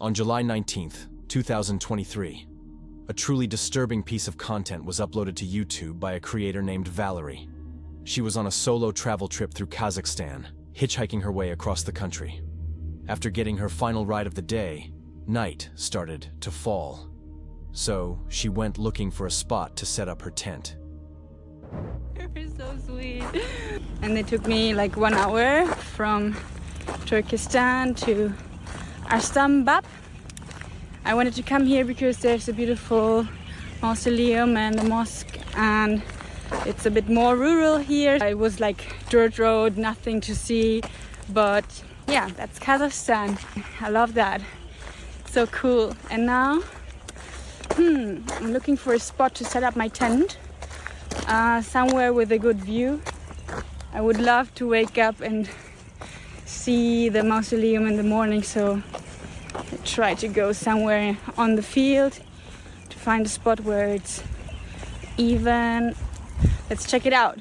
On July 19th, 2023, a truly disturbing piece of content was uploaded to YouTube by a creator named Valerie. She was on a solo travel trip through Kazakhstan, hitchhiking her way across the country. After getting her final ride of the day, night started to fall. So she went looking for a spot to set up her tent. You're so sweet. And it took me like 1 hour from Turkestan to Arstambab. I wanted to come here because there's a beautiful mausoleum and a mosque, and it's a bit more rural here. It was like dirt road, nothing to see, but yeah, that's Kazakhstan. I love that. So cool. And now I'm looking for a spot to set up my tent, somewhere with a good view. I would love to wake up and see the mausoleum in the morning, so I try to go somewhere on the field to find a spot where it's even. Let's check it out.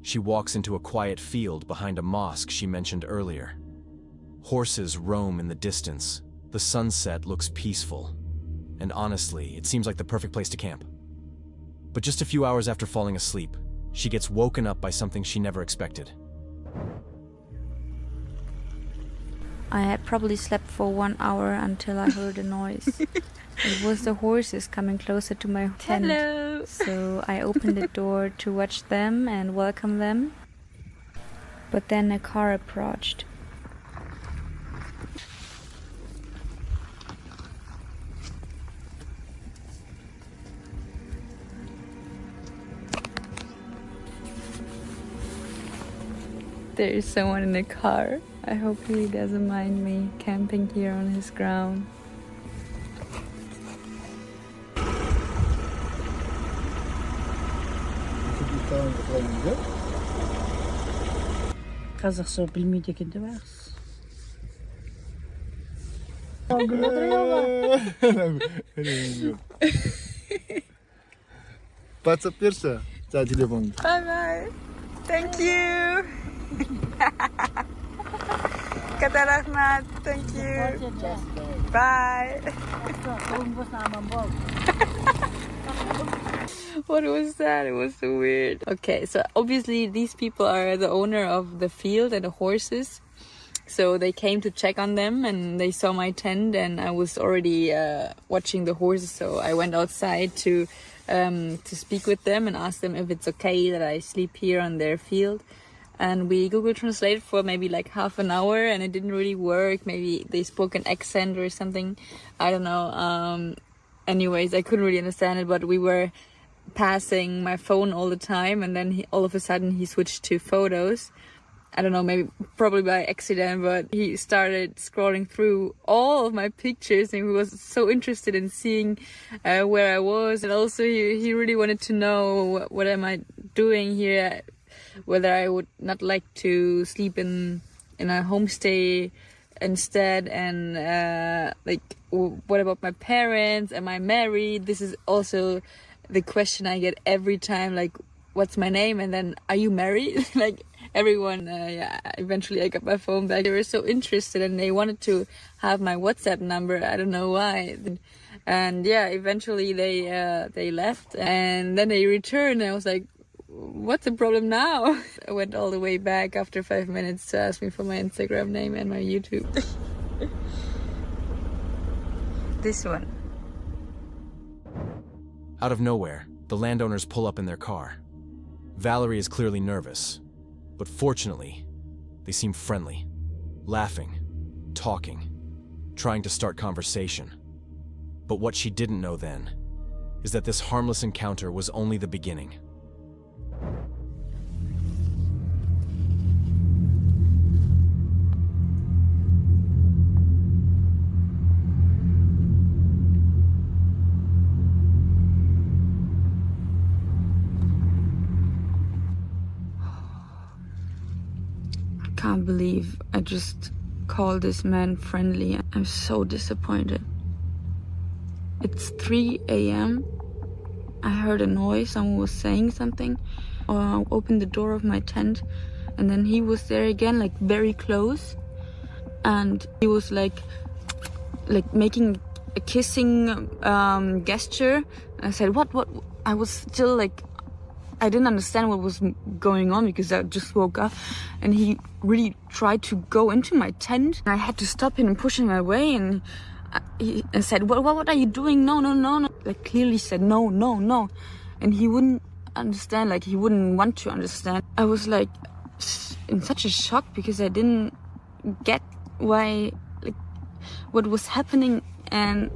She walks into a quiet field behind a mosque she mentioned earlier. Horses roam in the distance. The sunset looks peaceful. And honestly, it seems like the perfect place to camp. But just a few hours after falling asleep, she gets woken up by something she never expected. I had probably slept for 1 hour until I heard a noise. It was the horses coming closer to my tent. Hello. So I opened the door to watch them and welcome them. But then a car approached. There is someone in the car. I hope he doesn't mind me camping here on his ground. Қазақша білмейді екен деп ағыз. WhatsApp берші, жаңа телефонды. Bye bye. Thank you. Kata rahmat. Thank you. Bye. What was that? It was so weird. Okay, so obviously these people are the owner of the field and the horses. So they came to check on them and they saw my tent, and I was already watching the horses. So I went outside to speak with them and ask them if it's okay that I sleep here on their field. And we Google Translate for maybe like half an hour, and it didn't really work. Maybe they spoke an accent or something. I don't know. Anyways, I couldn't really understand it, but we were passing my phone all the time, and then all of a sudden he switched to photos. I don't know, maybe probably by accident, but he started scrolling through all of my pictures, and he was so interested in seeing where I was. And also he really wanted to know what am I doing here, whether I would not like to sleep in a homestay instead, and like what about my parents, am I married? This is also the question I get every time, like what's my name, and then are you married? Like everyone, eventually I got my phone back. They were so interested and they wanted to have my WhatsApp number. I don't know why. And yeah, eventually they left, and then they returned, and I was like, what's the problem now? I went all the way back after 5 minutes to ask me for my Instagram name and my YouTube. This one. Out of nowhere, the landowners pull up in their car. Valerie is clearly nervous, but fortunately, they seem friendly, laughing, talking, trying to start conversation. But what she didn't know then is that this harmless encounter was only the beginning. I can't believe I just called this man friendly. I'm so disappointed. It's 3 a.m. I heard a noise, someone was saying something, opened the door of my tent, and then he was there again, like very close, and he was like making a kissing gesture. I said, what? I was still like, I didn't understand what was going on because I just woke up, and he really tried to go into my tent. I had to stop him and push him away, and he said, what are you doing? No. Like clearly said no. And he wouldn't understand, like he wouldn't want to understand. I was like in such a shock because I didn't get why, like what was happening, and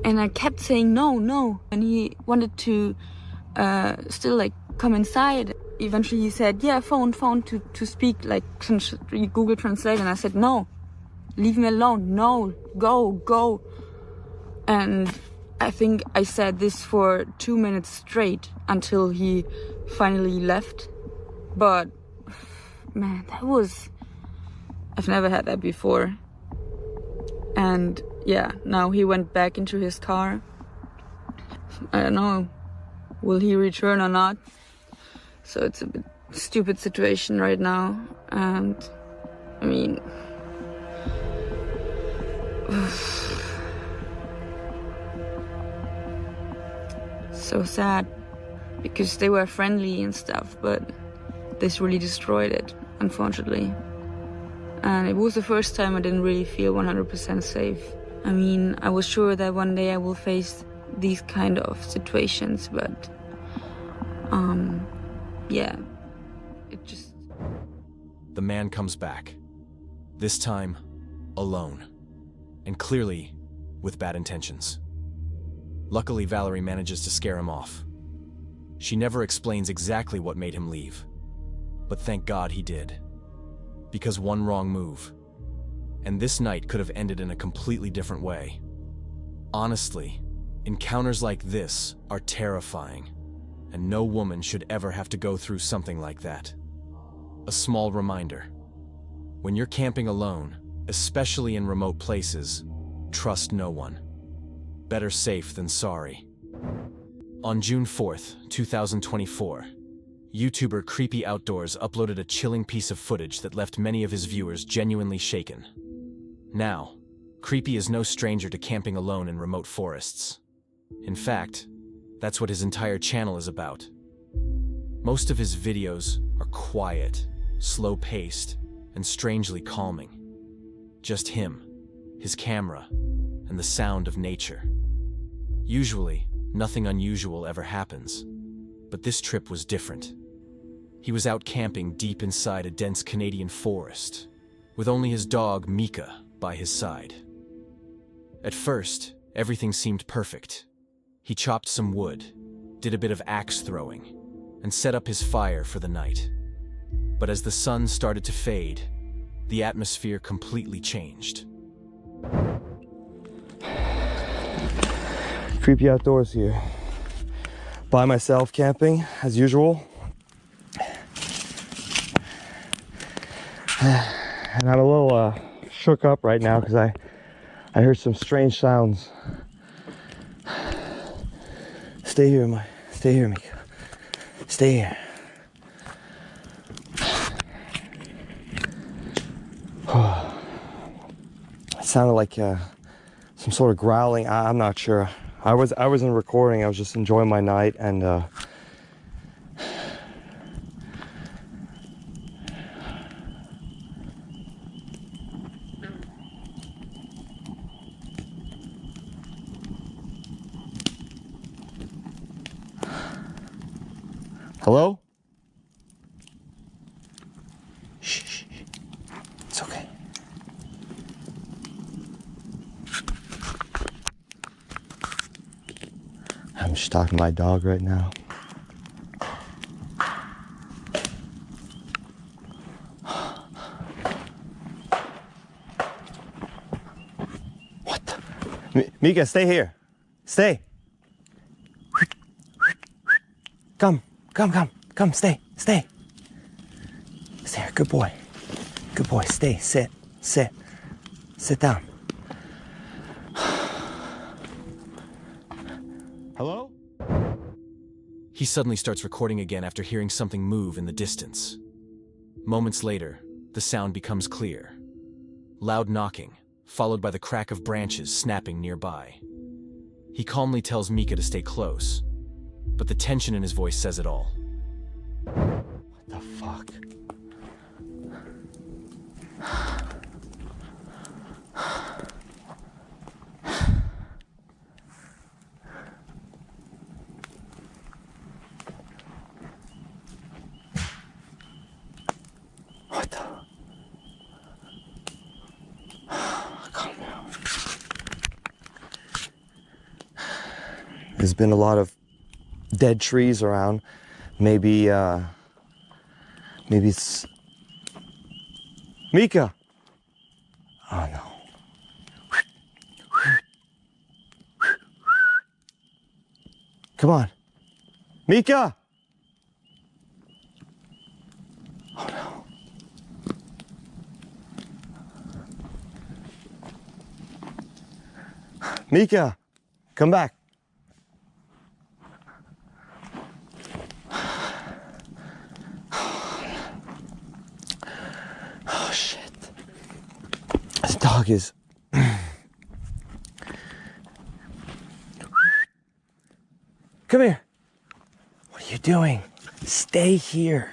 I kept saying no, and he wanted to still like come inside. Eventually he said, yeah, phone to speak, like Google Translate, and I said, no, leave me alone, no, go. And I think I said this for 2 minutes straight until he finally left. But man, I've never had that before. And yeah, now he went back into his car. I don't know, will he return or not? So it's a bit stupid situation right now. And I mean, so sad, because they were friendly and stuff, but this really destroyed it, unfortunately. And it was the first time I didn't really feel 100% safe. I mean, I was sure that one day I will face these kind of situations, but yeah, it just... The man comes back, this time alone, and clearly with bad intentions. Luckily, Valerie manages to scare him off. She never explains exactly what made him leave, but thank God he did. Because one wrong move, and this night could have ended in a completely different way. Honestly, encounters like this are terrifying, and no woman should ever have to go through something like that. A small reminder: when you're camping alone, especially in remote places, trust no one. Better safe than sorry. On June 4th, 2024, YouTuber Creepy Outdoors uploaded a chilling piece of footage that left many of his viewers genuinely shaken. Now, Creepy is no stranger to camping alone in remote forests. In fact, that's what his entire channel is about. Most of his videos are quiet, slow-paced, and strangely calming. Just him, his camera, and the sound of nature. Usually, nothing unusual ever happens, but this trip was different. He was out camping deep inside a dense Canadian forest, with only his dog Mika by his side. At first, everything seemed perfect. He chopped some wood, did a bit of axe throwing, and set up his fire for the night. But as the sun started to fade, the atmosphere completely changed. Creepy Outdoors here. By myself camping, as usual. And I'm a little shook up right now because I heard some strange sounds. Stay here, Mika. Stay here. It sounded like some sort of growling. I'm not sure. I wasn't recording. I was just enjoying my night, and hello? Shh. It's okay. I'm just talking to my dog right now. What the? Mika, stay here. Stay. Come, stay. Stay here, good boy. Good boy, stay, sit down. Hello? He He suddenly starts recording again after hearing something move in the distance. Moments later, the sound becomes clear. Loud knocking, followed by the crack of branches snapping nearby. He calmly tells Mika to stay close, but the tension in his voice says it all. What the fuck? What the? Calm down. There's been a lot of dead trees around. Maybe it's Mika. Oh no. Come on. Mika. Oh no. Mika, come back. Oh shit. This dog is... Come here. What are you doing? Stay here.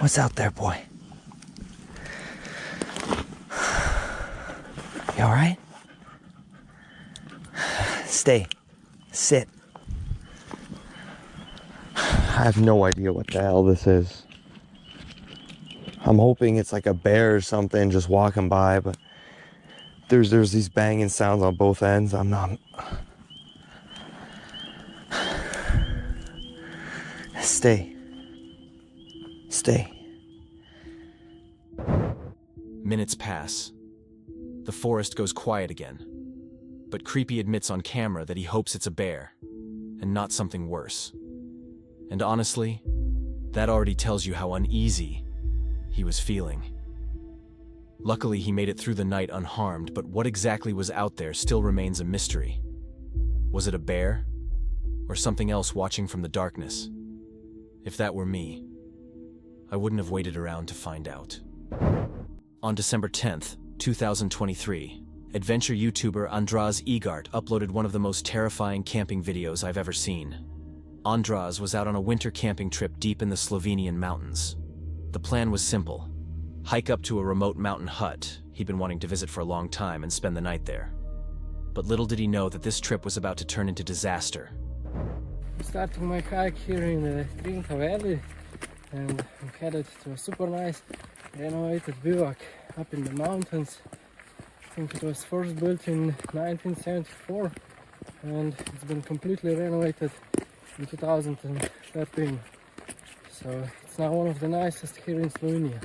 What's out there, boy? You all right? Stay. Sit. I have no idea what the hell this is. I'm hoping it's like a bear or something just walking by, but there's these banging sounds on both ends. I'm not... Stay. Stay. Minutes pass. The forest goes quiet again, but Creepy admits on camera that he hopes it's a bear, and not something worse. And honestly, that already tells you how uneasy he was feeling. Luckily, he made it through the night unharmed, but what exactly was out there still remains a mystery. Was it a bear? Or something else watching from the darkness? If that were me, I wouldn't have waited around to find out. On December 10th, 2023, adventure YouTuber Andras Egart uploaded one of the most terrifying camping videos I've ever seen. Andras was out on a winter camping trip deep in the Slovenian mountains. The plan was simple: hike up to a remote mountain hut he'd been wanting to visit for a long time and spend the night there. But little did he know that this trip was about to turn into disaster. I'm starting my hike here in the Trinka Valley, and I'm headed to a super nice renovated bivouac up in the mountains. I think it was first built in 1974 and it's been completely renovated in 2013. So it's now one of the nicest here in Slovenia.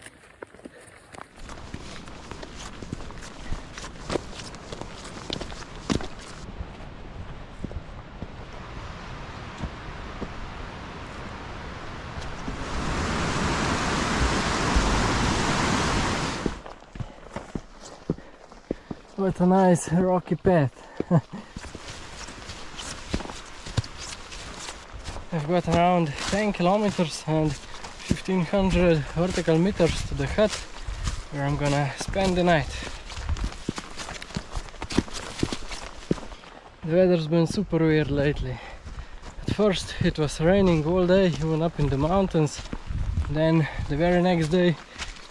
What a nice rocky path. I've got around 10 kilometers and 1500 vertical meters to the hut where I'm gonna spend the night. The weather's been super weird lately. At first it was raining all day even up in the mountains, then the very next day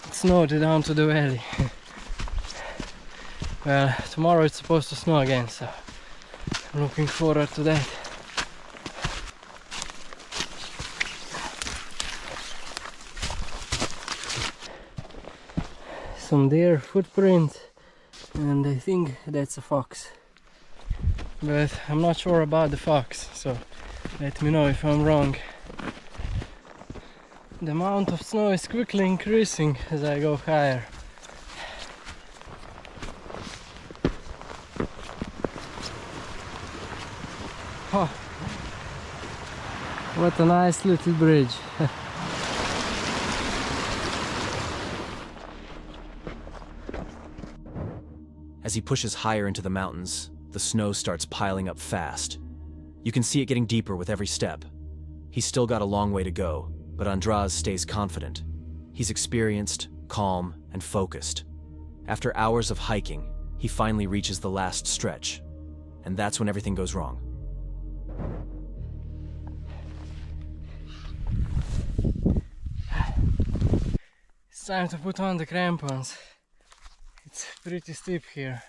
it snowed down to the valley. Well, tomorrow it's supposed to snow again, so I'm looking forward to that. Some deer footprint, and I think that's a fox. But I'm not sure about the fox, so let me know if I'm wrong. The amount of snow is quickly increasing as I go higher. Oh, what a nice little bridge. As he pushes higher into the mountains, the snow starts piling up fast. You can see it getting deeper with every step. He's still got a long way to go, but Andraz stays confident. He's experienced, calm, and focused. After hours of hiking, he finally reaches the last stretch. And that's when everything goes wrong. It's time to put on the crampons. It's pretty steep here.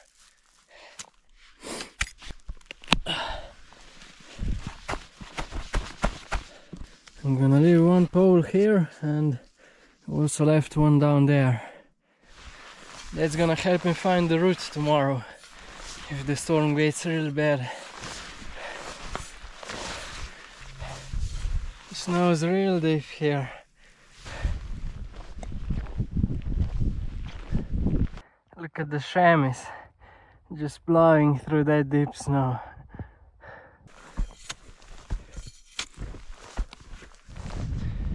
I'm gonna leave one pole here and also left one down there. That's gonna help me find the route tomorrow if the storm gets real bad. The snow is real deep here. Look at the chamois just plowing through that deep snow.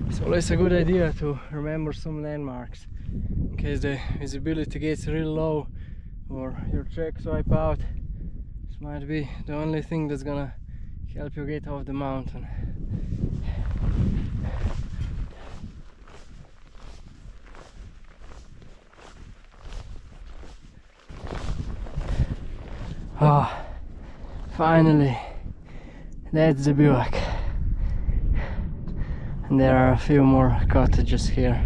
It's always a good idea to remember some landmarks in case the visibility gets real low or your tracks wipe out. This might be the only thing that's gonna help you get off the mountain. Oh, finally, that's the bivouac. And there are a few more cottages here.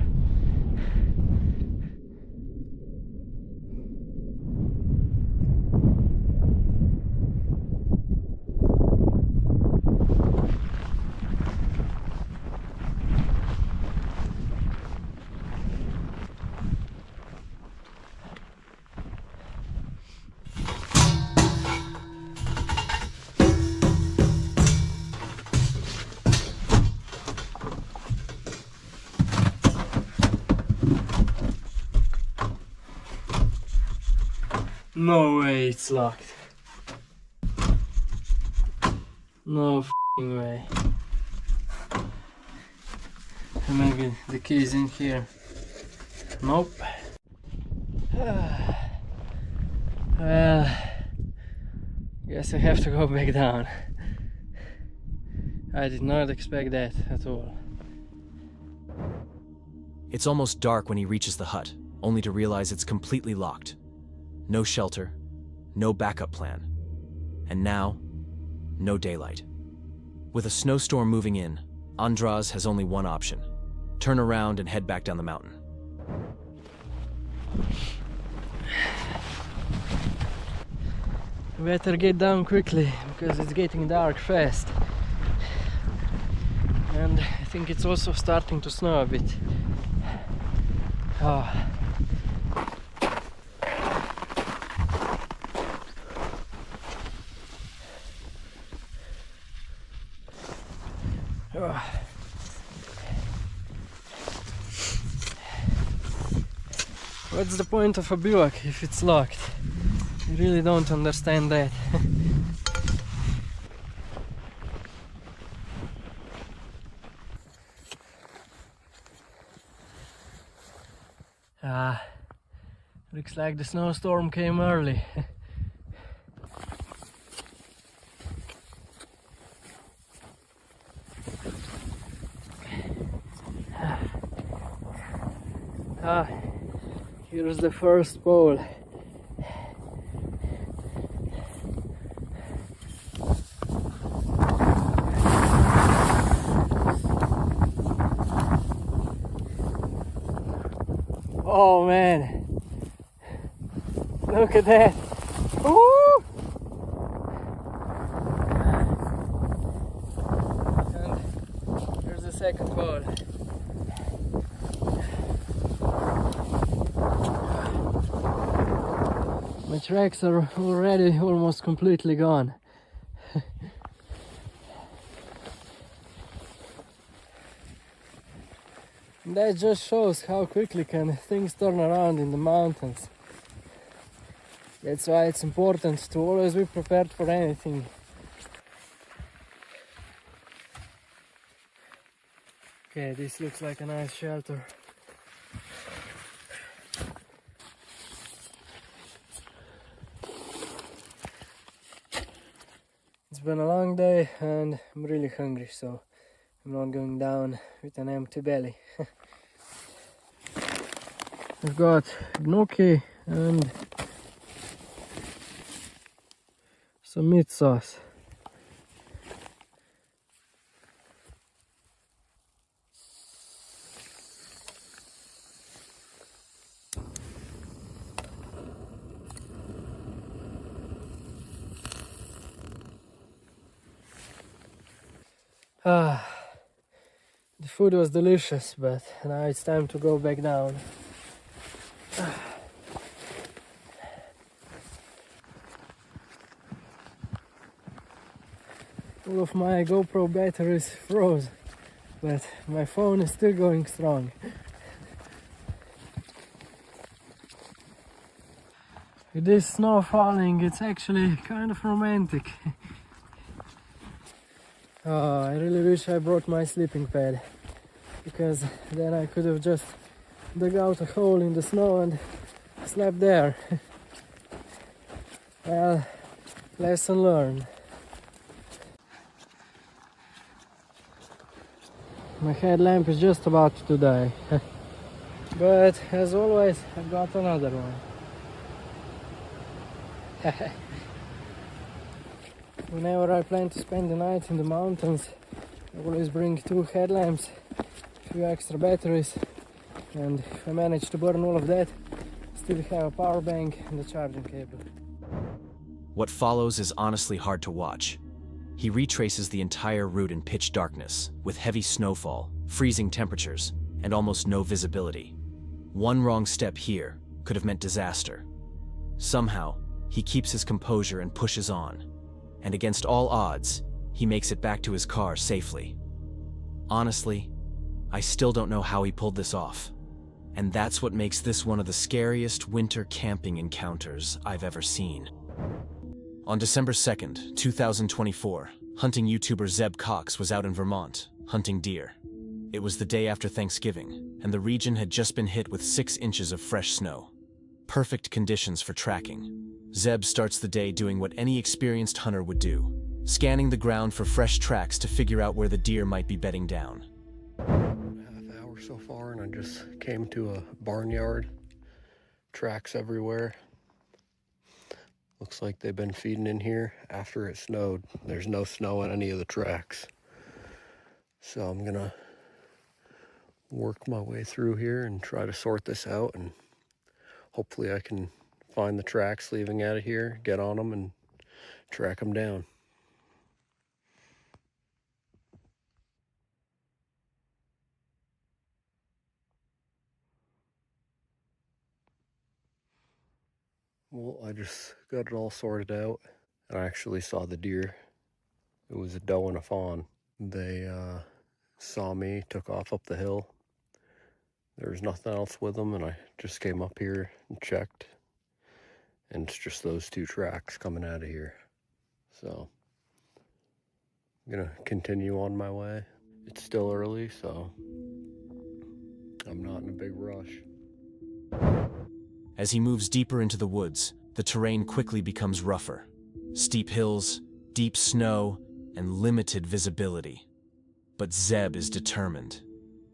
No way it's locked. No f***ing way. Maybe the key is in here. Nope. Well, guess I have to go back down. I did not expect that at all. It's almost dark when he reaches the hut, only to realize it's completely locked. No shelter, no backup plan, and now, no daylight. With a snowstorm moving in, Andraz has only one option: turn around and head back down the mountain. Better get down quickly because it's getting dark fast. And I think it's also starting to snow a bit. Oh. What's the point of a bivouac if it's locked? I really don't understand that. Looks like the snowstorm came early. Here's the first pole. Oh man, look at that. Woo! And here's the second pole. My tracks are already almost completely gone. That just shows how quickly can things turn around in the mountains. That's why it's important to always be prepared for anything. Okay, this looks like a nice shelter. It's been a long day and I'm really hungry, so I'm not going down with an empty belly. I've got gnocchi and some meat sauce. The food was delicious, but now it's time to go back down. All of my GoPro batteries froze, but my phone is still going strong. With this snow falling, it's actually kind of romantic. Oh, I really wish I brought my sleeping pad, because then I could have just dug out a hole in the snow and slept there. Well, lesson learned. My headlamp is just about to die. But as always, I've got another one. Whenever I plan to spend the night in the mountains, I always bring 2 headlamps, a few extra batteries, and if I manage to burn all of that, still have a power bank and a charging cable. What follows is honestly hard to watch. He retraces the entire route in pitch darkness, with heavy snowfall, freezing temperatures, and almost no visibility. One wrong step here could have meant disaster. Somehow, he keeps his composure and pushes on. And against all odds, he makes it back to his car safely. Honestly, I still don't know how he pulled this off. And that's what makes this one of the scariest winter camping encounters I've ever seen. On December 2nd, 2024, hunting YouTuber Zeb Cox was out in Vermont, hunting deer. It was the day after Thanksgiving, and the region had just been hit with 6 inches of fresh snow. Perfect conditions for tracking. Zeb starts the day doing what any experienced hunter would do, scanning the ground for fresh tracks to figure out where the deer might be bedding down. Half hour so far, and I just came to a barnyard. Tracks everywhere. Looks like they've been feeding in here after it snowed. There's no snow on any of the tracks. So I'm gonna work my way through here and try to sort this out, and hopefully I can find the tracks leaving out of here, get on them, and track them down. Well, I just got it all sorted out, and I actually saw the deer. It was a doe and a fawn. They saw me, took off up the hill. There was nothing else with them, and I just came up here and checked. And it's just those 2 tracks coming out of here. So I'm gonna continue on my way. It's still early, so I'm not in a big rush. As he moves deeper into the woods, the terrain quickly becomes rougher. Steep hills, deep snow, and limited visibility. But Zeb is determined.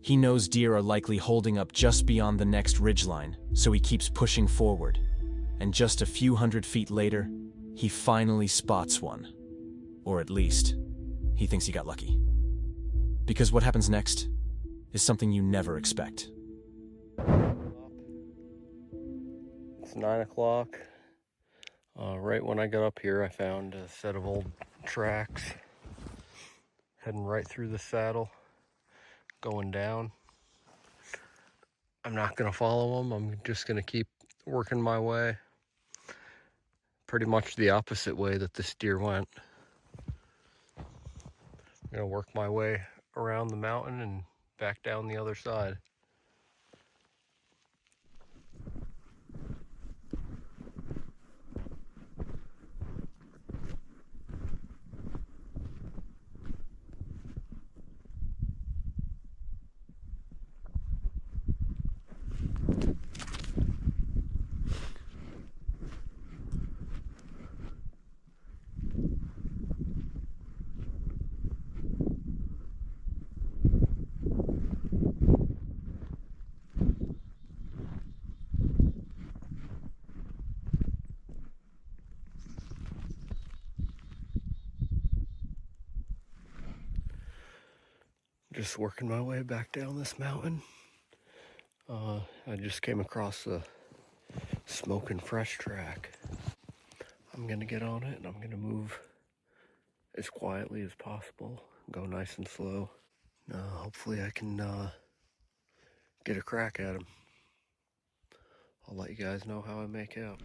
He knows deer are likely holding up just beyond the next ridgeline, so he keeps pushing forward. And just a few hundred feet later, he finally spots one. Or at least, he thinks he got lucky. Because what happens next is something you never expect. It's 9 o'clock. Right when I got up here, I found a set of old tracks heading right through the saddle, going down. I'm not gonna follow them. I'm just gonna keep working my way pretty much the opposite way that this deer went. I'm gonna work my way around the mountain and back down the other side. Just working my way back down this mountain. I just came across a smoking fresh track. I'm gonna get on it and I'm gonna move as quietly as possible. Go nice and slow. Hopefully I can get a crack at him. I'll let you guys know how I make out.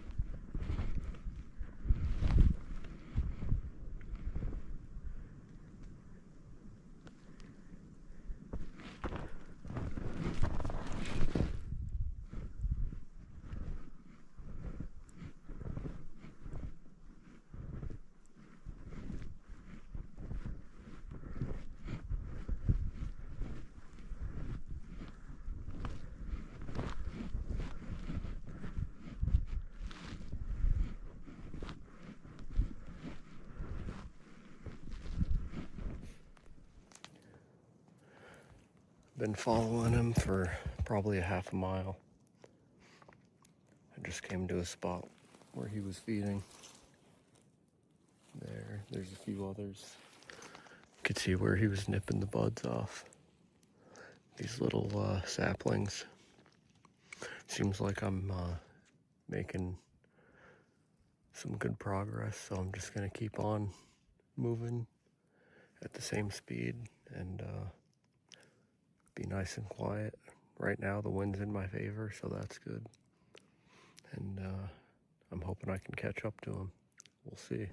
Been following him for probably a half a mile. I just came to a spot where he was feeding. There's a few others. You could see where he was nipping the buds off. These little saplings. Seems like I'm making some good progress, so I'm just gonna keep on moving at the same speed and be nice and quiet. Right now the wind's in my favor, so that's good. And I'm hoping I can catch up to him. We'll see.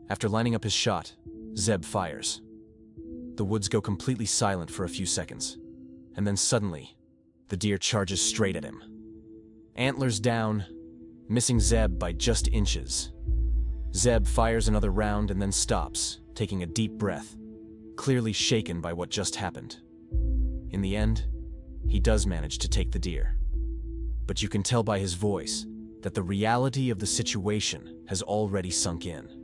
After lining up his shot, Zeb fires. The woods go completely silent for a few seconds, and then suddenly, the deer charges straight at him. Antlers down, missing Zeb by just inches. Zeb fires another round and then stops, taking a deep breath, clearly shaken by what just happened. In the end, he does manage to take the deer. But you can tell by his voice that the reality of the situation has already sunk in.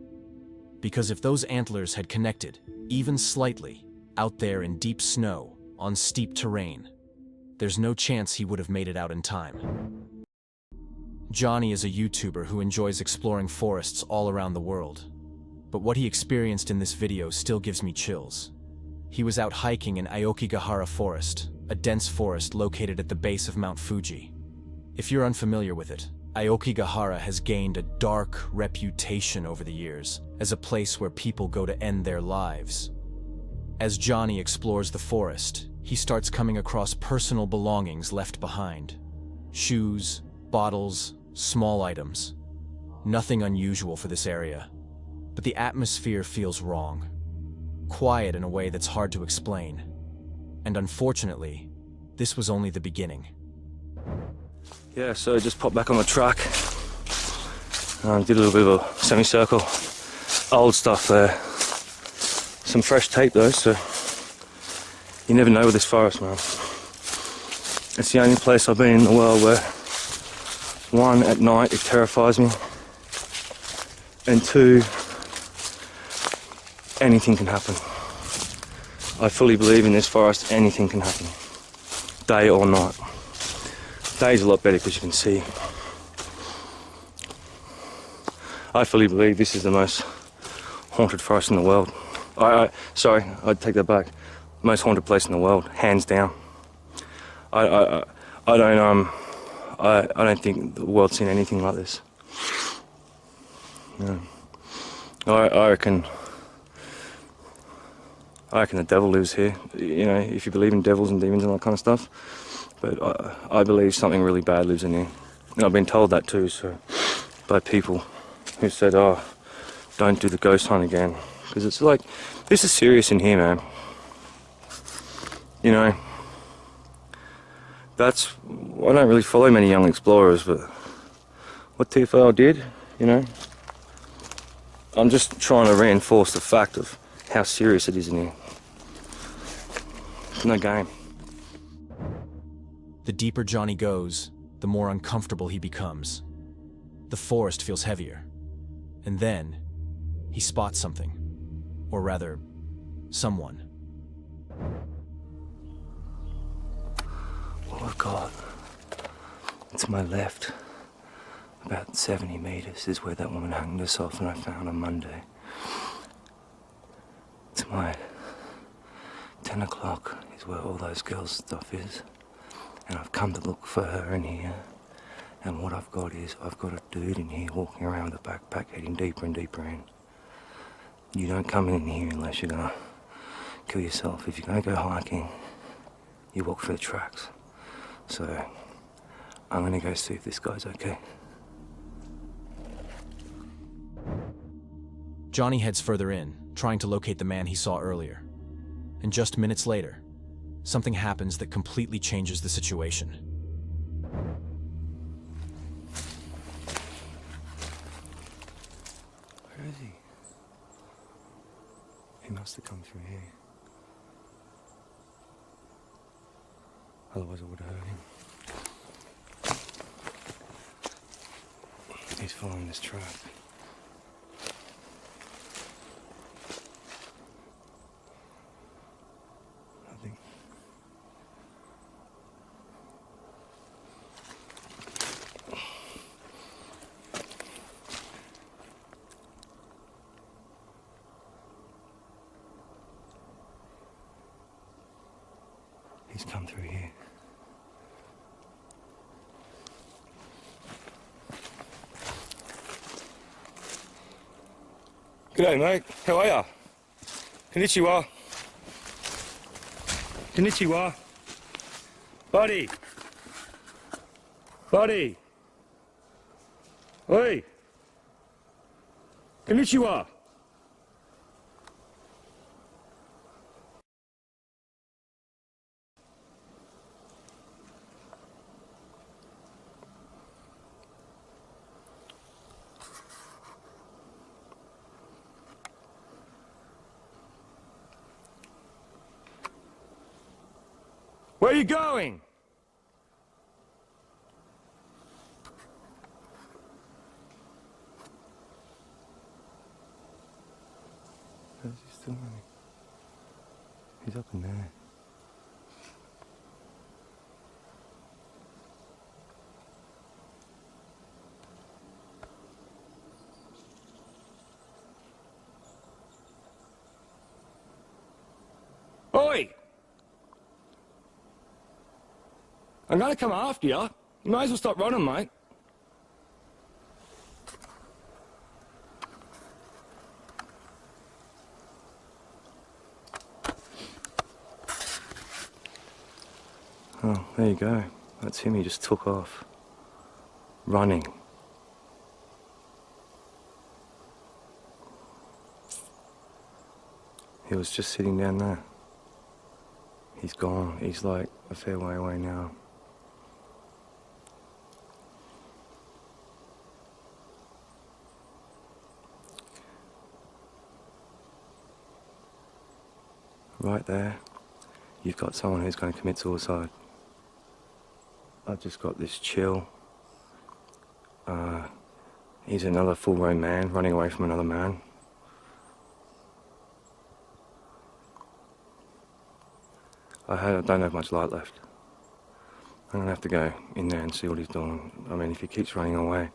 Because if those antlers had connected, even slightly, out there in deep snow, on steep terrain, there's no chance he would have made it out in time. Johnny is a YouTuber who enjoys exploring forests all around the world. But what he experienced in this video still gives me chills. He was out hiking in Aokigahara Forest, a dense forest located at the base of Mount Fuji. If you're unfamiliar with it, Aokigahara has gained a dark reputation over the years as a place where people go to end their lives. As Johnny explores the forest, he starts coming across personal belongings left behind. Shoes, bottles, small items. Nothing unusual for this area. But the atmosphere feels wrong. Quiet in a way that's hard to explain. And unfortunately, this was only the beginning. Yeah, so just popped back on the truck. Did a little bit of a semicircle. Old stuff there. Some fresh tape though, so you never know with this forest, man. It's the only place I've been in the world where, one, at night it terrifies me, and two, anything can happen. I fully believe in this forest, anything can happen. Day or night. Day's a lot better because you can see. I fully believe this is the most haunted forest in the world. Sorry, I'd take that back. Most haunted place in the world, hands down. I don't think the world's seen anything like this. Yeah. I reckon the devil lives here. You know, if you believe in devils and demons and all that kind of stuff. But I believe something really bad lives in here. And I've been told that too, so by people who said, oh, don't do the ghost hunt again. Because it's like, this is serious in here, man. You know, I don't really follow many young explorers, but what TFL did, you know, I'm just trying to reinforce the fact of how serious it is in here. It's no game. The deeper Johnny goes, the more uncomfortable he becomes. The forest feels heavier. And then, he spots something. Or rather, someone. What I've got, to my left, about 70 meters is where that woman hung herself and I found on Monday. To my 10 o'clock is where all those girls' stuff is. And I've come to look for her in here. And what I've got is, I've got a dude in here walking around with a backpack heading deeper and deeper in. You don't come in here unless you're gonna kill yourself. If you're gonna go hiking, you walk through the tracks. So, I'm gonna go see if this guy's okay. Johnny heads further in, trying to locate the man he saw earlier. And just minutes later, something happens that completely changes the situation. Where is he? He must have come through here. Otherwise I would have heard him. He's following this track. Nothing. He's come through here. G'day mate, how are ya? Konnichiwa. Konnichiwa. Buddy. Buddy. Oi. Konnichiwa. Where are you going? How's he still running? He's up in there. I'm gonna come after you. You might as well stop running, mate. Oh, there you go. That's him. He just took off. Running. He was just sitting down there. He's gone. He's like a fair way away now. Right there, you've got someone who's going to commit suicide. I've just got this chill. He's another full-grown man running away from another man. I don't have much light left. I'm gonna have to go in there and see what he's doing. I mean, if he keeps running away,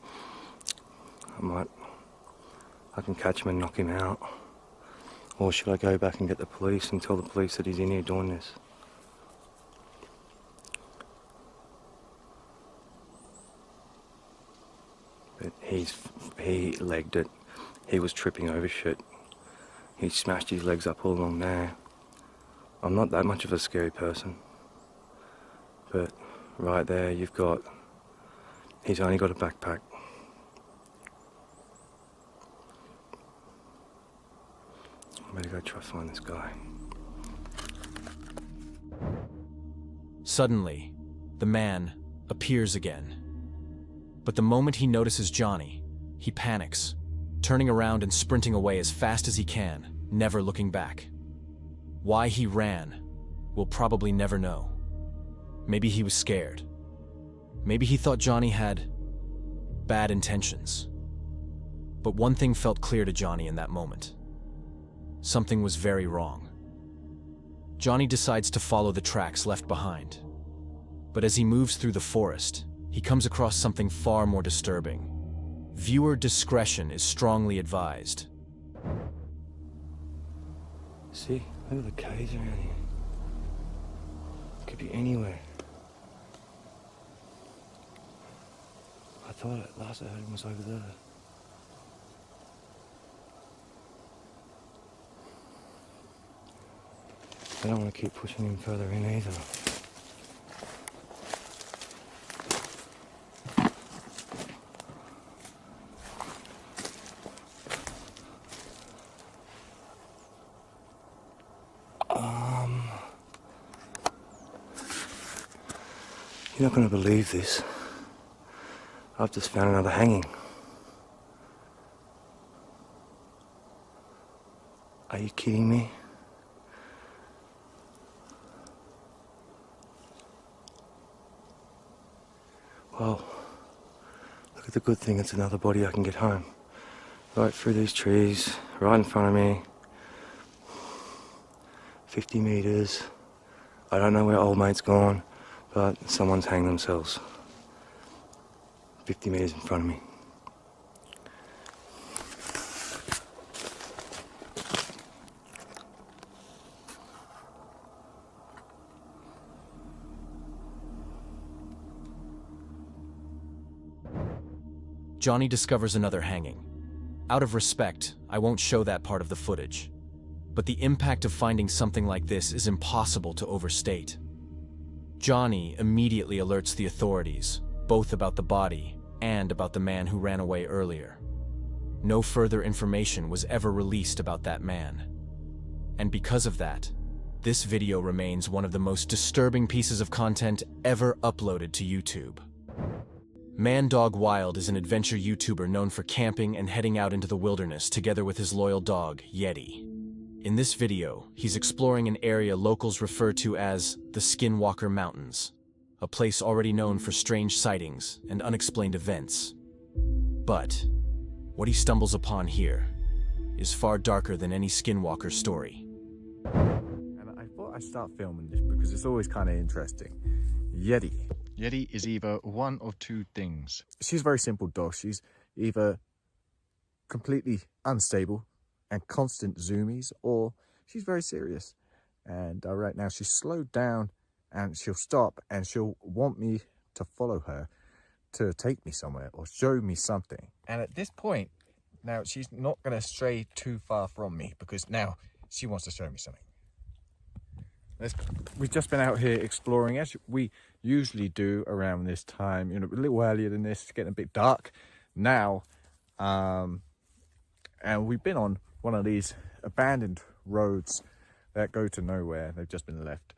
I can catch him and knock him out. Or should I go back and get the police and tell the police that he's in here doing this? But he legged it. He was tripping over shit. He smashed his legs up all along there. I'm not that much of a scary person. But right there you've got... He's only got a backpack. I better go try to find this guy. Suddenly, the man appears again. But the moment he notices Johnny, he panics, turning around and sprinting away as fast as he can, never looking back. Why he ran, we'll probably never know. Maybe he was scared. Maybe he thought Johnny had bad intentions. But one thing felt clear to Johnny in that moment. Something was very wrong. Johnny decides to follow the tracks left behind. But as he moves through the forest, he comes across something far more disturbing. Viewer discretion is strongly advised. See, look at the caves around here. Could be anywhere. I thought last I heard him was over there. I don't want to keep pushing him further in either. You're not going to believe this. I've just found another hanging. Are you kidding me? Well, look at the good thing, it's another body I can get home. Right through these trees, right in front of me. 50 meters. I don't know where old mate's gone, but someone's hanged themselves. 50 meters in front of me. Johnny discovers another hanging. Out of respect, I won't show that part of the footage. But the impact of finding something like this is impossible to overstate. Johnny immediately alerts the authorities, both about the body and about the man who ran away earlier. No further information was ever released about that man. And because of that, this video remains one of the most disturbing pieces of content ever uploaded to YouTube. Man Dog Wild is an adventure YouTuber known for camping and heading out into the wilderness together with his loyal dog, Yeti. In this video, he's exploring an area locals refer to as the Skinwalker Mountains, a place already known for strange sightings and unexplained events. But what he stumbles upon here is far darker than any Skinwalker story. And I thought I'd start filming this because it's always kind of interesting. Yeti. Yeti is either one of two things. She's a very simple dog. She's either completely unstable and constant zoomies, or she's very serious. And right now she's slowed down and she'll stop and she'll want me to follow her to take me somewhere or show me something. And at this point, now she's not going to stray too far from me because now she wants to show me something. We've just been out here exploring, as we usually do around this time, you know, a little earlier than this. It's getting a bit dark now. And we've been on one of these abandoned roads that go to nowhere. They've just been left.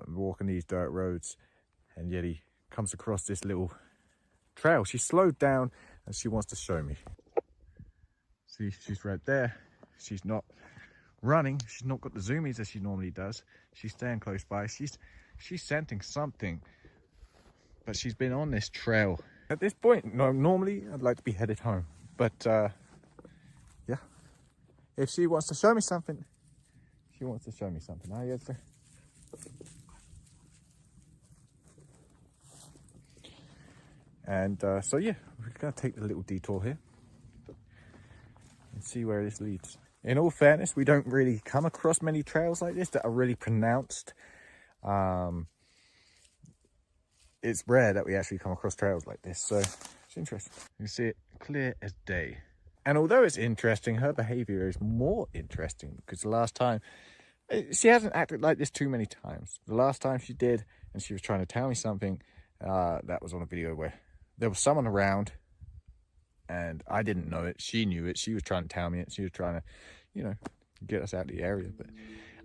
Walking these dirt roads, and Yeti comes across this little trail. She slowed down and she wants to show me. See, she's right there. She's not running. She's not got the zoomies as she normally does. She's staying close by. She's scenting something, but she's been on this trail. At this point, no, normally I'd like to be headed home, but yeah, if she wants to show me something, she wants to show me something. Huh, Yeti? And so yeah, we're gonna take the little detour here and see where this leads. In all fairness, we don't really come across many trails like this that are really pronounced. It's rare that we actually come across trails like this, so it's interesting. You see it clear as day. And although it's interesting, her behavior is more interesting because the last time, she hasn't acted like this too many times. The last time she did, and she was trying to tell me something, that was on a video where there was someone around and I didn't know it. She knew it. She was trying to tell me it. She was trying to, you know, get us out of the area, but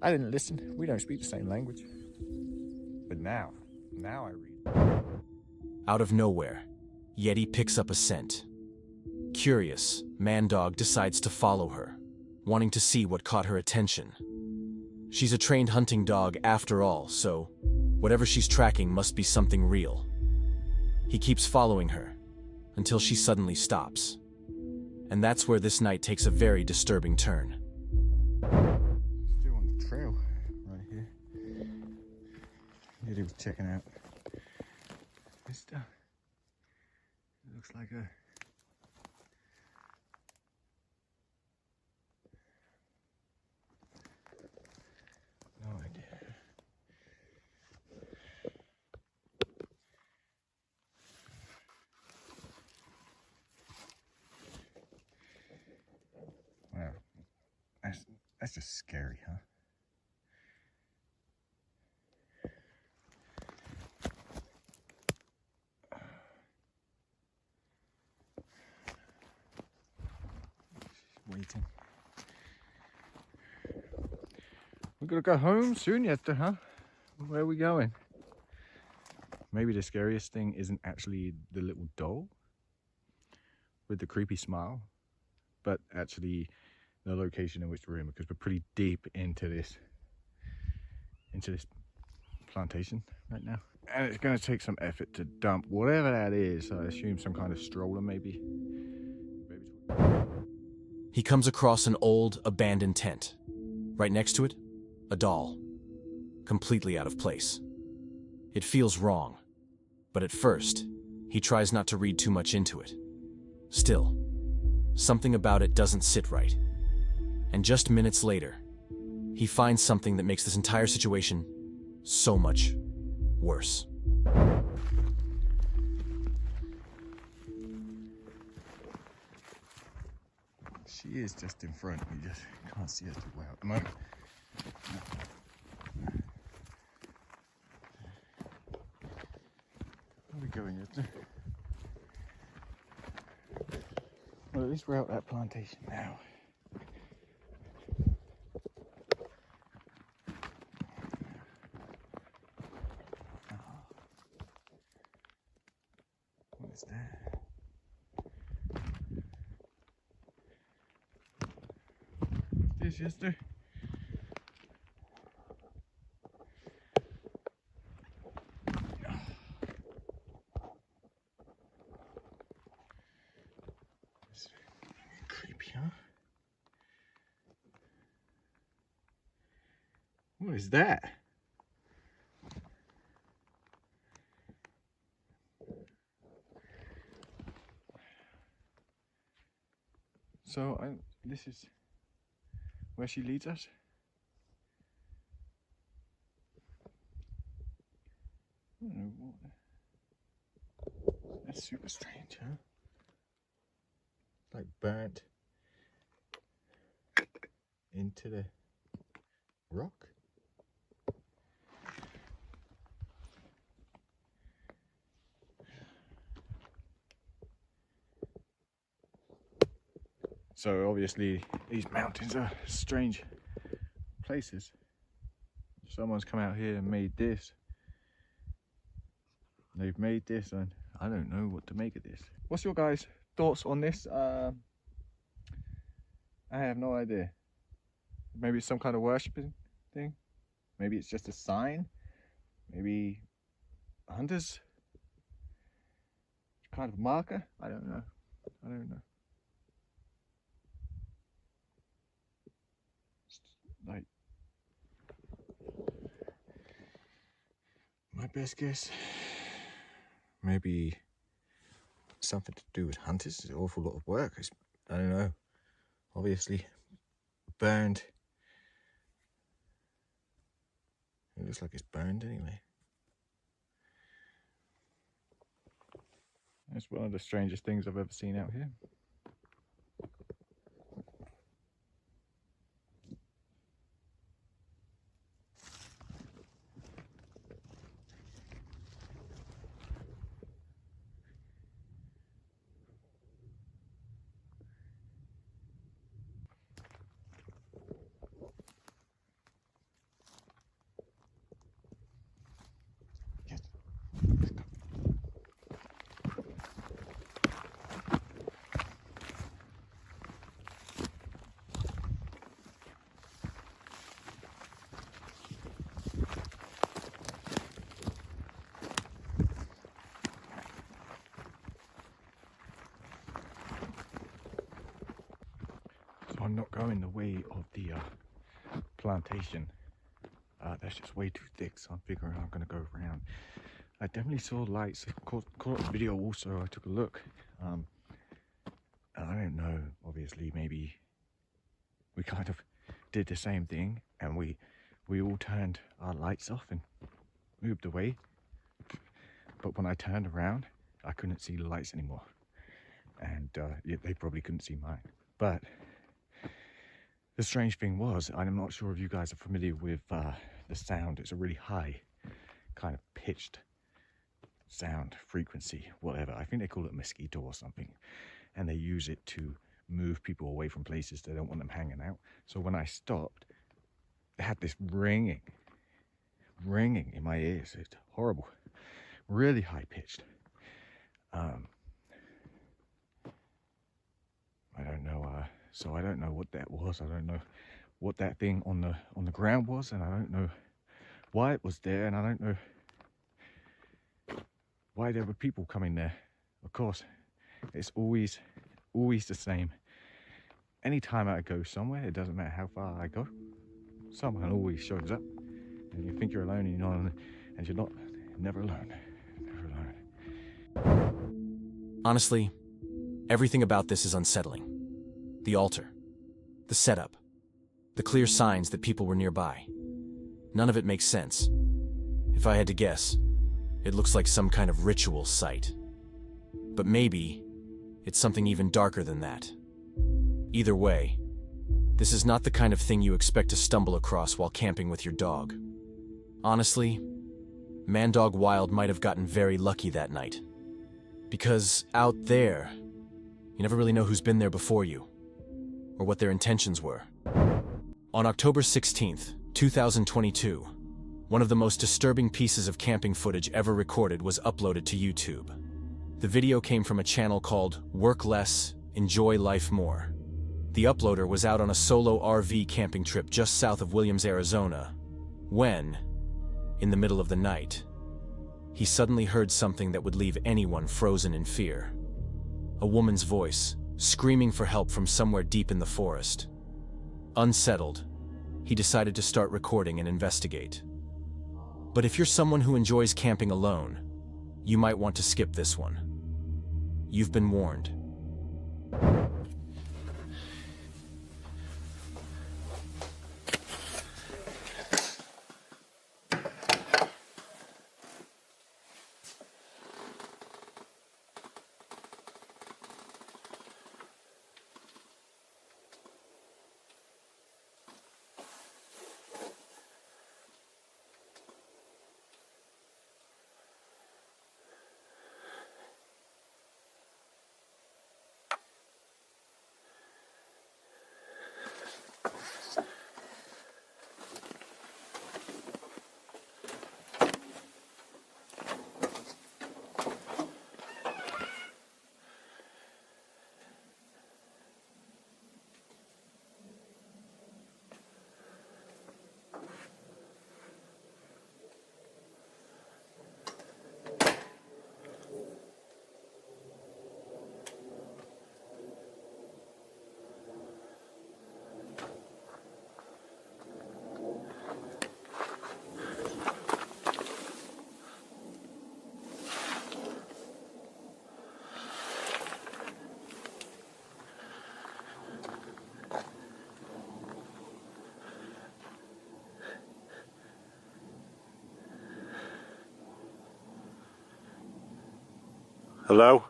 I didn't listen. We don't speak the same language. But now I read. Out of nowhere, Yeti picks up a scent. Curious, Man-Dog decides to follow her, wanting to see what caught her attention. She's a trained hunting dog after all, so whatever she's tracking must be something real. He keeps following her until she suddenly stops. And that's where this night takes a very disturbing turn. Still on the trail right here. Yeti was checking out this stuff. It looks like a no idea. Wow, that's just scary, huh? Waiting. We're gonna go home soon, Yetta, huh? Where are we going? Maybe the scariest thing isn't actually the little doll with the creepy smile, but actually the location in which we're in, because we're pretty deep into this plantation right now. And it's gonna take some effort to dump whatever that is. I assume some kind of stroller maybe. He comes across an old, abandoned tent. Right next to it, a doll, completely out of place. It feels wrong, but at first, he tries not to read too much into it. Still, something about it doesn't sit right. And just minutes later, he finds something that makes this entire situation so much worse. She is just in front. You just can't see her too well at the moment. Where are we going, Yetta? Well, at least we're out that plantation now. What is that? What's this, Yetta? Creepy, huh? What is that? So this is where she leads us. I don't know what. That's super strange, huh? Like burnt into the rock. So obviously these mountains are strange places. Someone's come out here and made this. They've made this and I don't know what to make of this. What's your guys' thoughts on this? I have no idea. Maybe it's some kind of worshipping thing. Maybe it's just a sign. Maybe hunters. Kind of marker. I don't know. I don't know. Like, my best guess, maybe something to do with hunters. It's an awful lot of work. I don't know. Obviously burned. It looks like it's burned anyway. It's one of the strangest things I've ever seen out here. So I'm not going the way of the plantation. That's just way too thick, so I'm figuring I'm going to go around. I definitely saw lights. Caught a video also. I took a look. And I don't know, obviously, maybe we kind of did the same thing and we all turned our lights off and moved away. But when I turned around, I couldn't see the lights anymore. And yeah, they probably couldn't see mine. But the strange thing was, I'm not sure if you guys are familiar with the sound. It's a really high kind of pitched sound, frequency, whatever. I think they call it mosquito or something. And they use it to move people away from places they don't want them hanging out. So when I stopped, it had this ringing in my ears. It's horrible, really high pitched. I don't know. So I don't know what that was. I don't know what that thing on the ground was, and I don't know why it was there, and I don't know why there were people coming there. Of course, it's always the same. Anytime I go somewhere, it doesn't matter how far I go, someone always shows up, and you think you're alone, and you're not, and you're not. Never alone. Never alone. Honestly, everything about this is unsettling. The altar, the setup, the clear signs that people were nearby. None of it makes sense. If I had to guess, it looks like some kind of ritual site. But maybe it's something even darker than that. Either way, this is not the kind of thing you expect to stumble across while camping with your dog. Honestly, Man Dog Wild might have gotten very lucky that night. Because out there, you never really know who's been there before you, or what their intentions were. On October 16th, 2022, one of the most disturbing pieces of camping footage ever recorded was uploaded to YouTube. The video came from a channel called Work Less, Enjoy Life More. The uploader was out on a solo RV camping trip just south of Williams, Arizona, when, in the middle of the night, he suddenly heard something that would leave anyone frozen in fear. A woman's voice, screaming for help from somewhere deep in the forest. Unsettled, he decided to start recording and investigate. But if you're someone who enjoys camping alone, you might want to skip this one. You've been warned. Hello?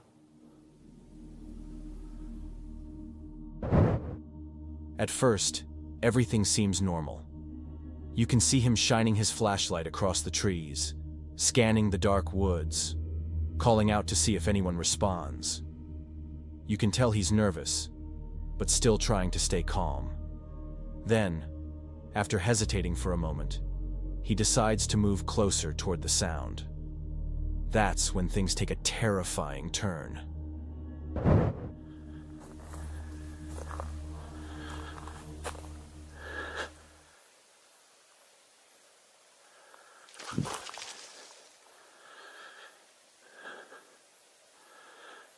At first, everything seems normal. You can see him shining his flashlight across the trees, scanning the dark woods, calling out to see if anyone responds. You can tell he's nervous, but still trying to stay calm. Then, after hesitating for a moment, he decides to move closer toward the sound. That's when things take a terrifying turn.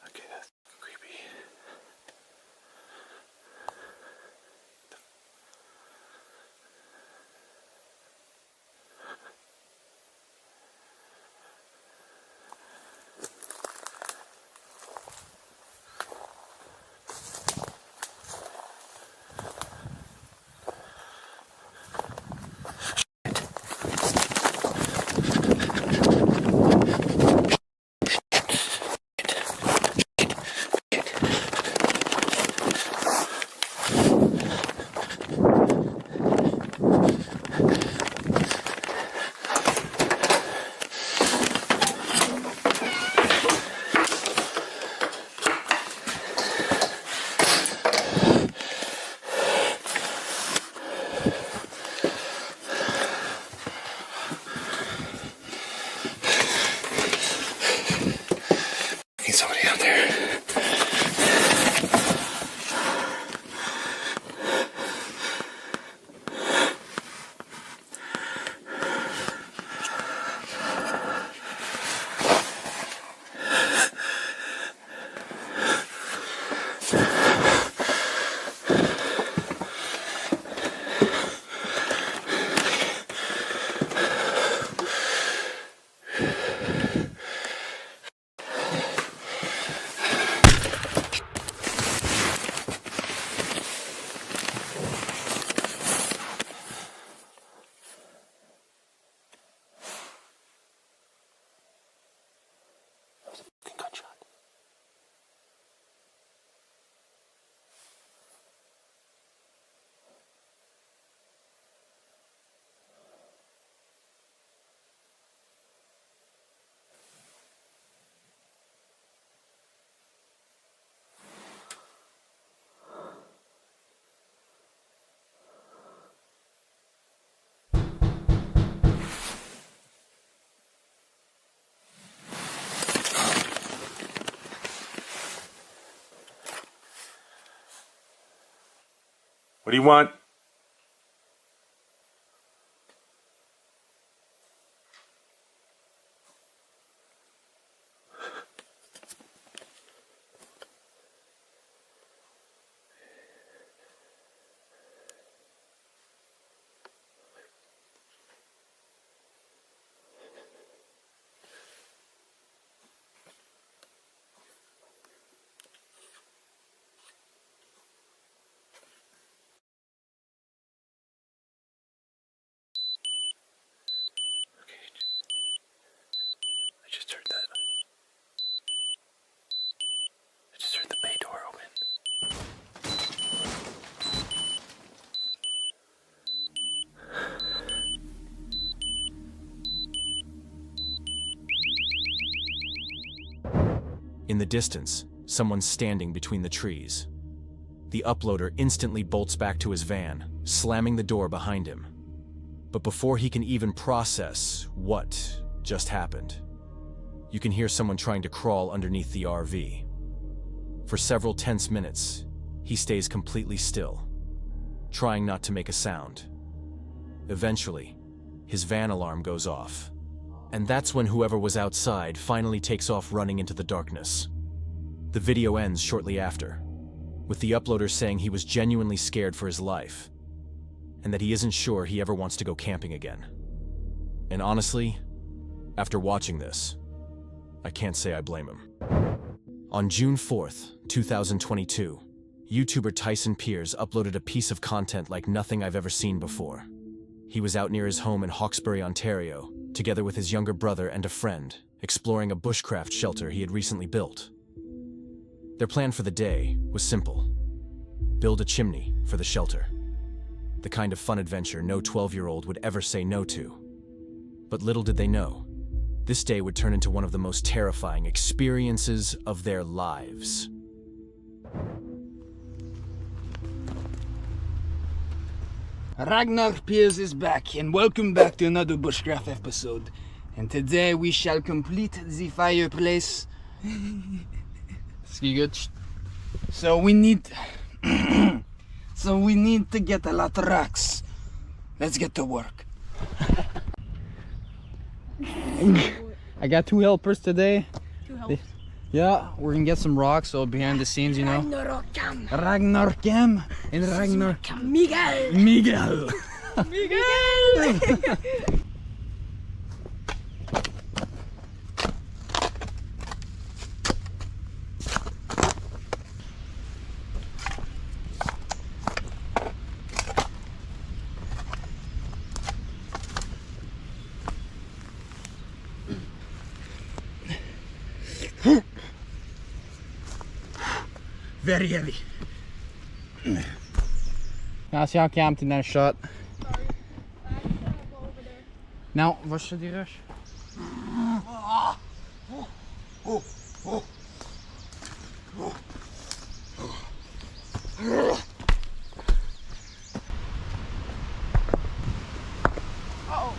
Okay, that's creepy. Somebody out there. What do you want? I just heard that. I just heard the bay door open. In the distance, someone's standing between the trees. The uploader instantly bolts back to his van, slamming the door behind him. But before he can even process what just happened, you can hear someone trying to crawl underneath the RV. For several tense minutes, he stays completely still, trying not to make a sound. Eventually, his van alarm goes off. And that's when whoever was outside finally takes off running into the darkness. The video ends shortly after, with the uploader saying he was genuinely scared for his life, and that he isn't sure he ever wants to go camping again. And honestly, after watching this, I can't say I blame him. On June 4th, 2022, YouTuber Tyson Piers uploaded a piece of content like nothing I've ever seen before. He was out near his home in Hawkesbury, Ontario, together with his younger brother and a friend, exploring a bushcraft shelter he had recently built. Their plan for the day was simple: build a chimney for the shelter. The kind of fun adventure no 12-year-old would ever say no to. But little did they know, this day would turn into one of the most terrifying experiences of their lives. Ragnar Piers is back, and welcome back to another bushcraft episode. And today we shall complete the fireplace. So we need to get a lot of rocks. Let's get to work. I got 2 helpers today. 2 helpers? Yeah, we're gonna get some rocks, so behind the scenes, you know. Ragnar Cam and Ragnar Miguel! Miguel! Miguel! Very heavy. Ja, als jou Cam, naar een shot. Nou, was je die rush? Oh.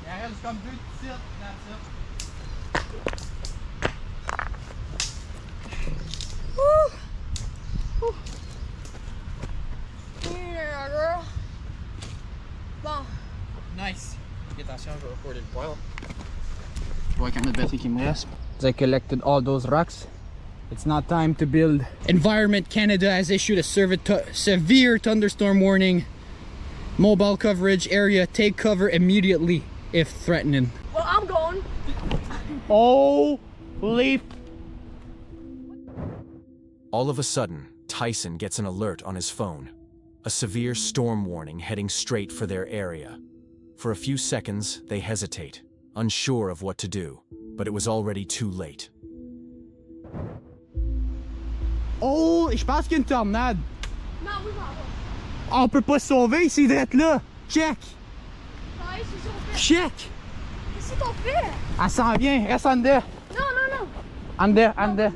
Ja, just come through. Sit. That's it. Nice. Attention, je vais recorder le poil. Je vois quand même batterie qui me reste. I collected all those rocks. It's not time to build. Environment Canada has issued a severe thunderstorm warning. Mobile coverage area, take cover immediately if threatening. Well, I'm going. Holy. All of a sudden, Tyson gets an alert on his phone. A severe storm warning heading straight for their area. For a few seconds, they hesitate, unsure of what to do, but it was already too late. Oh, je pense qu'il y a une tornade. Non, oui, pardon. On peut pas se sauver, c'est d'être là. Check. Ouais, c'est sauvé. Check. Qu'est-ce qu'on fait? Elle s'en vient, reste en dedans. Non, non, non. En dedans, en dedans.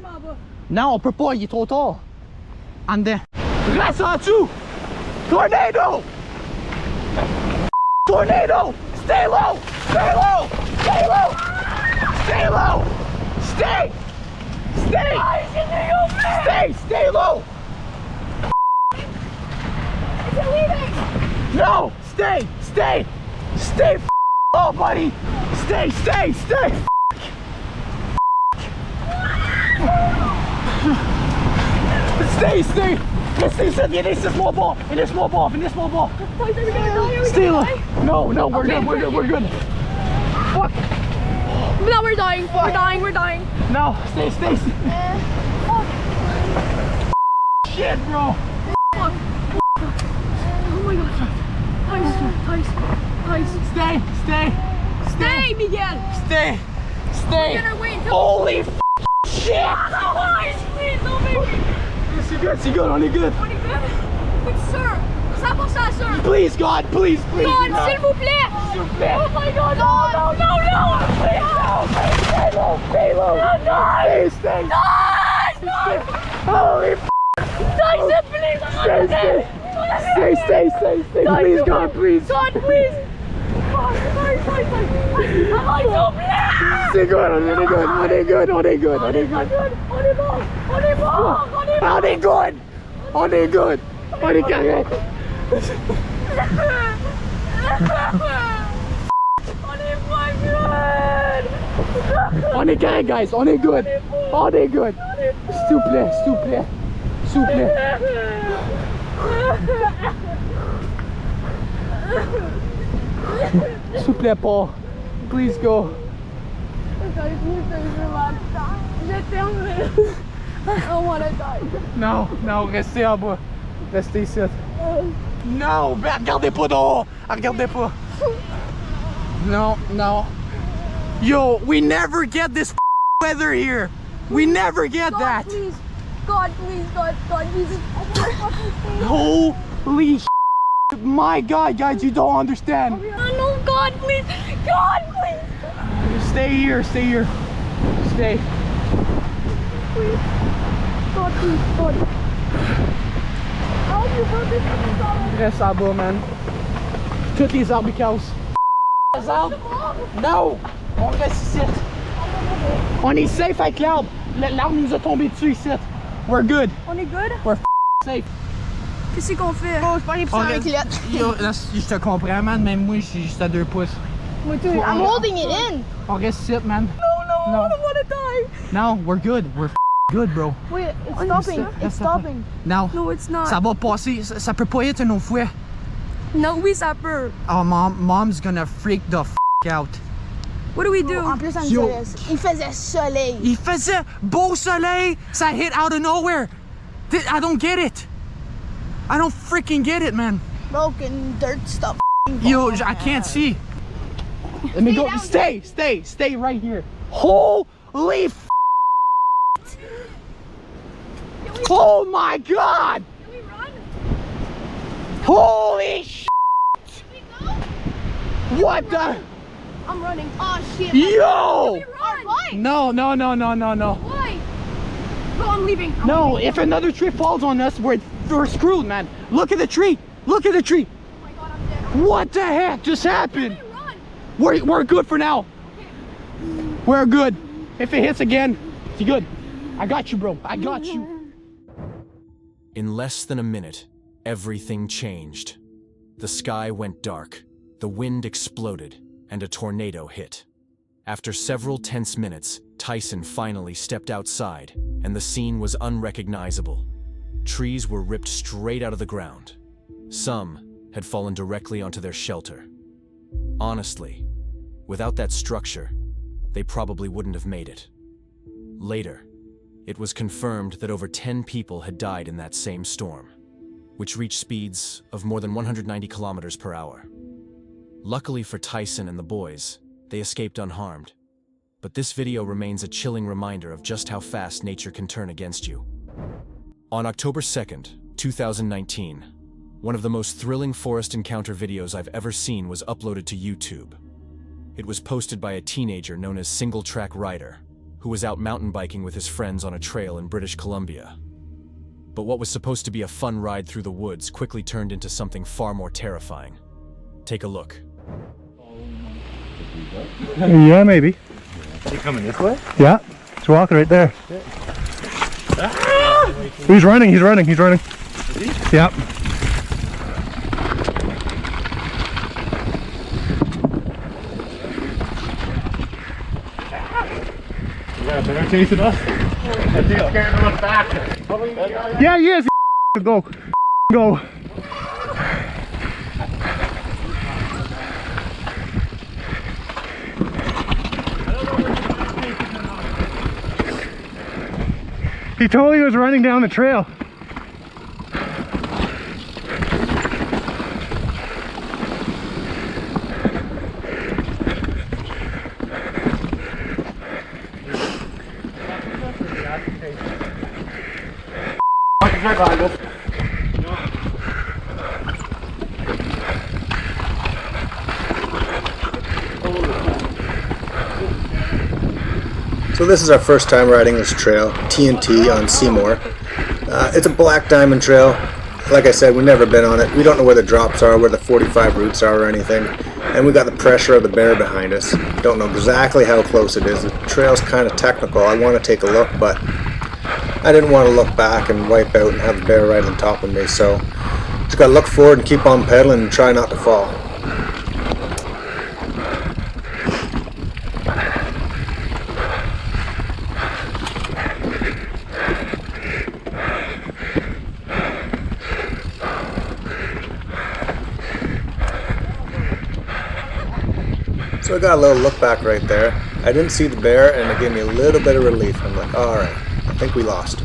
Non, on peut pas, il est trop tard. En dedans. Reste en dessous. Tornado! Tornado! Stay low! Stay low! Stay low! Stay low! Stay! Stay! Stay! Stay low! Is it leaving? No! Stay! Stay! Stay low, buddy! Stay! Stay! Stay! Stay! Stay! Stay! Stay! In this small ball! In this small ball! In this small ball! Stay low! No! No! We're good! We're good! We're good! Fuck! No, we're dying. We're dying. We're dying. No! Stay! Stay! Shit, bro! Fuck. Oh my god. Tice. Stay! Stay! Stay, Miguel. Stay! Stay! We're gonna wait until... Holy shit! Tice, please, don't make me. C'est good, c'est good, on est good. On est good? Good, sir. 100% sir. Please, God, please, please. God, s'il vous plaît. S'il vous plaît. Oh my god, no. Please, no. Stay low, stay low. No. Stay. No. Holy Tyson, please. Stay. Please, God, please. God, please. Sorry. I'm so blessed. C'est good, on est good. On est bon. On est good. On est correct. On est correct, guys. On est good. S'il vous plaît. S'il vous plaît, Paul. Please go. J'ai terminé. I wanna die. Non, restez en bas. Restez ici. Non, regardez pas dehors. Regardez pas. No, no. Yo, we never get this weather here. We never get God, that. Please. God, please, God, Jesus. Holy my God, guys, you don't understand. Oh, no, God, please. God, please. Stay here, stay here. Stay. Please. God, please, God. Help you, bro. This is Yes, Abo, man. Toutes les arbicales. No! On reste ici. On est safe avec l'arbre. L'arbre nous a tombé dessus ici. We're good. On est good? We're safe. Qu'est-ce qu'on fait? Oh, je peux aller prendre les clottes. Yo, là, je te comprends, man. Même moi, je suis juste à 2 pouces. Moi, too. I'm holding it in. On reste ici, man. No, I don't want to die. No, we're good. We're good, bro. Wait, it's stopping. It's stopping. No. No, it's not. Ça va passer. Ça peut pas être un autre fois. No, oui, ça peut. Oh, mom's gonna freak the out. What do we do? En plus, Yo. il faisait soleil. Il faisait beau soleil. Ça hit out of nowhere. I don't get it. I don't freaking get it, man. Broken dirt stuff. Yo, I can't see. Let me go. Stay right here. Holy oh my God! Can we run? Holy shit! Can we go? What the? I'm running. Oh shit. Yo! Run. No. Why? Bro, I'm leaving. No, if another tree falls on us, we're screwed, man. Look at the tree. Look at the tree. Oh my God, I'm dead. What the heck just happened? Run. We're good for now. We're good. If it hits again, it's good. I got you, bro. I got you. In less than a minute, everything changed. The sky went dark, the wind exploded, and a tornado hit. After several tense minutes, Tyson finally stepped outside, and the scene was unrecognizable. Trees were ripped straight out of the ground. Some had fallen directly onto their shelter. Honestly, without that structure, they probably wouldn't have made it. Later, it was confirmed that over 10 people had died in that same storm, which reached speeds of more than 190 kilometers per hour. Luckily for Tyson and the boys, they escaped unharmed. But this video remains a chilling reminder of just how fast nature can turn against you. On October 2nd, 2019, one of the most thrilling forest encounter videos I've ever seen was uploaded to YouTube. It was posted by a teenager known as Single Track Rider, who was out mountain biking with his friends on a trail in British Columbia. But what was supposed to be a fun ride through the woods quickly turned into something far more terrifying. Take a look. Yeah, maybe. You coming this way? Yeah, he's walking right there. He's running. Is he? Yep. You got a bear chasing us? I think it's scared to look back. Yeah, he is. Go. He totally was running down the trail. Right behind us. So this is our first time riding this trail, TNT on Seymour. It's a black diamond trail. Like I said, we've never been on it. We don't know where the drops are, where the 45 roots are or anything. And we got the pressure of the bear behind us. Don't know exactly how close it is. The trail's kind of technical. I want to take a look, but I didn't want to look back and wipe out and have the bear right on top of me. So just got to look forward and keep on pedaling and try not to fall. So I got a little look back right there. I didn't see the bear and it gave me a little bit of relief. I'm like, alright, I think we lost.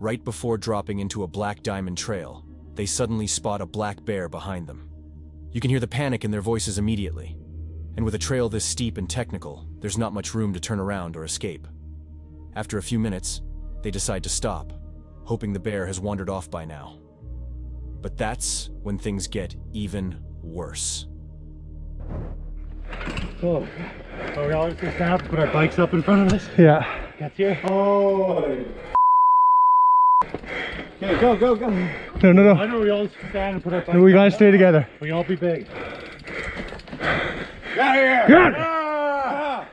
Right before dropping into a black diamond trail, they suddenly spot a black bear behind them. You can hear the panic in their voices immediately. And with a trail this steep and technical, there's not much room to turn around or escape. After a few minutes, they decide to stop, hoping the bear has wandered off by now. But that's when things get even worse. Oh, we all just have to put our bikes up in front of us? Yeah. Gets here. Oh. Okay, go. No. I know we all stand and put our bikes We gotta up. stay together. We can all be big. Get out of here! Get!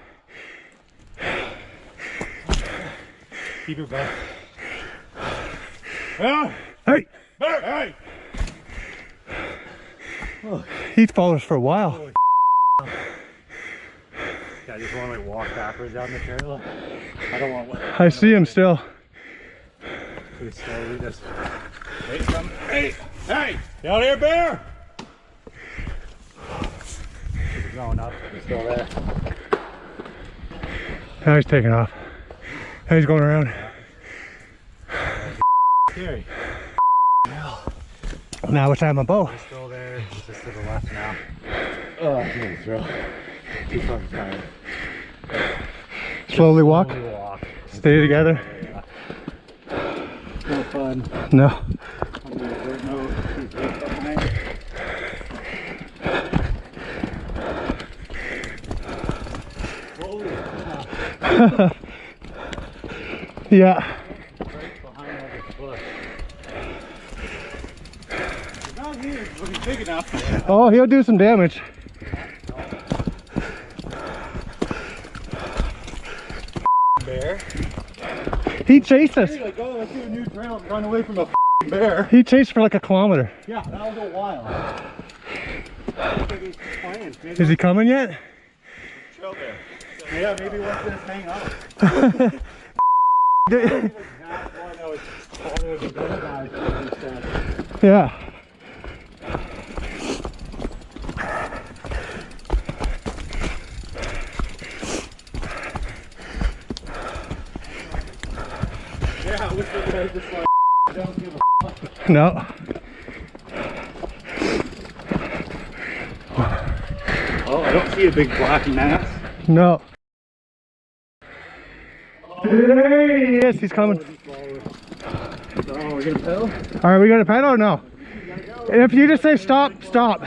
Keep your back. Hey! Hey! He's followed us for a while. I just want to walk backwards down the trail. I don't want. I see him still. We slowly just. Hey, come. Hey! You out here, bear? He's going up. He's still there. Now he's taking off. Now he's going around. Scary. Now which side of my bow? He's still there. He's just to the left now. Oh, I can't throw. Too fucking tired. Slowly walk. Slowly walk. Stay together. No fun. No. I'm gonna go no. He's right behind. Holy cow. Yeah. Right behind all this bush. He's not here, but he's big enough. Oh, he'll do some damage. Bear. He chased us. Like, oh, let's do a new trail and run away from a bear. He chased for like a kilometer. Yeah, that was a while. Is he coming yet? Trail bear. Yeah, maybe once this hang out. Yeah. Yeah, I wish they guys just like don't give a fuck. No. Oh, I don't see a big black mass. No. There he is. He's coming. Oh, we're gonna pedal? Are we gonna pedal or no? If you just say stop, stop.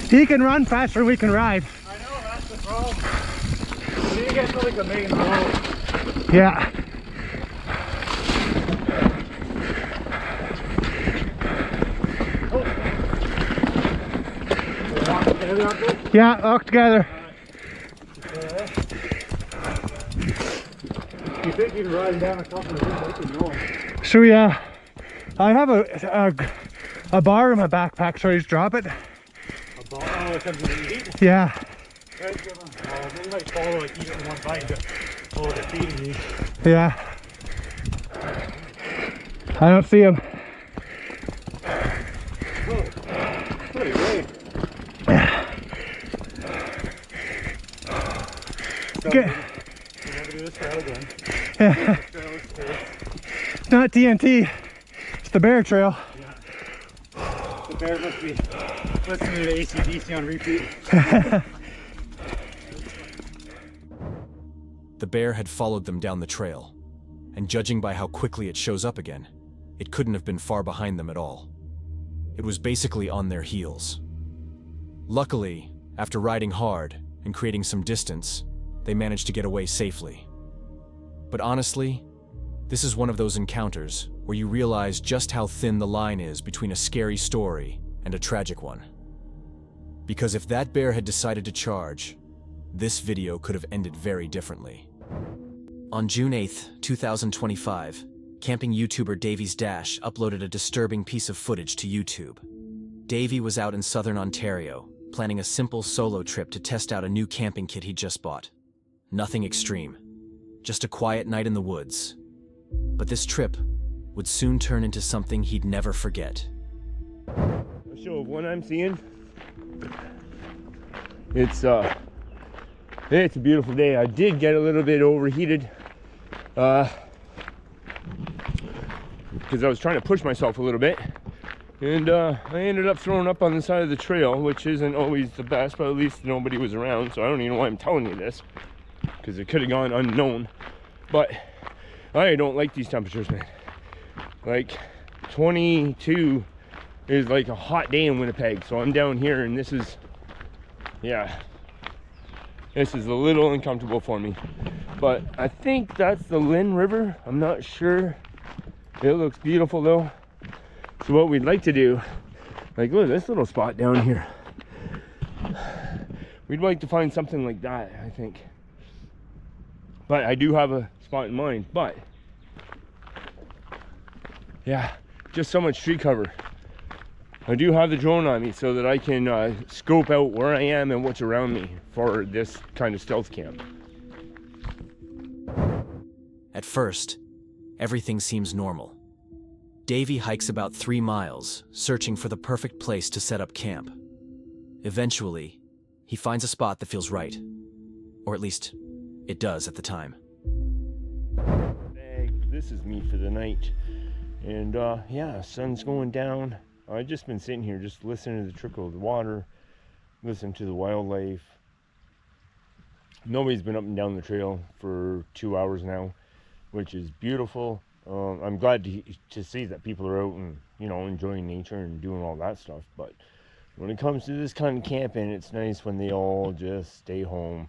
He can run faster, we can ride. I know, that's the problem. We need to get to like the main road. Yeah. Yeah, walk together. You think you can ride down a couple of these going? Should we, I have a bar in my backpack, so I just drop it. A ball? Oh, it comes in the eat? Yeah. They might follow, like, eat it in one bite to follow the feeding you. Yeah. I don't see him. Oh, pretty great. Okay. We'll never do this trail again. Yeah. It's not TNT, it's the bear trail. Yeah. The bear must be listening to AC/DC on repeat. The bear had followed them down the trail, and judging by how quickly it shows up again, it couldn't have been far behind them at all. It was basically on their heels. Luckily, after riding hard and creating some distance, they managed to get away safely. But honestly, this is one of those encounters where you realize just how thin the line is between a scary story and a tragic one. Because if that bear had decided to charge, this video could have ended very differently. On June 8th, 2025, camping YouTuber Davy's Dash uploaded a disturbing piece of footage to YouTube. Davy was out in southern Ontario, planning a simple solo trip to test out a new camping kit he'd just bought. Nothing extreme, just a quiet night in the woods. But this trip would soon turn into something he'd never forget. A show of one I'm seeing. It's It's a beautiful day. I did get a little bit overheated because I was trying to push myself a little bit, and I ended up throwing up on the side of the trail, which isn't always the best, but at least nobody was around, so I don't even know why I'm telling you this, because it could have gone unknown. But I don't like these temperatures, man. Like 22 is like a hot day in Winnipeg, so I'm down here and this is, yeah, this is a little uncomfortable for me. But I think that's the Lynn River. I'm not sure. It looks beautiful though. So what we'd like to do, like, look at this little spot down here. We'd like to find something like that, I think. But I do have a spot in mind, but yeah, just so much tree cover. I do have the drone on me so that I can scope out where I am and what's around me for this kind of stealth camp. At first, everything seems normal. Davey hikes about 3 miles, searching for the perfect place to set up camp. Eventually, he finds a spot that feels right. Or at least, it does at the time. This is me for the night. And yeah, sun's going down. I've just been sitting here just listening to the trickle of the water, listening to the wildlife. Nobody's been up and down the trail for 2 hours now, which is beautiful. I'm glad to see that people are out and, you know, enjoying nature and doing all that stuff. But when it comes to this kind of camping, it's nice when they all just stay home,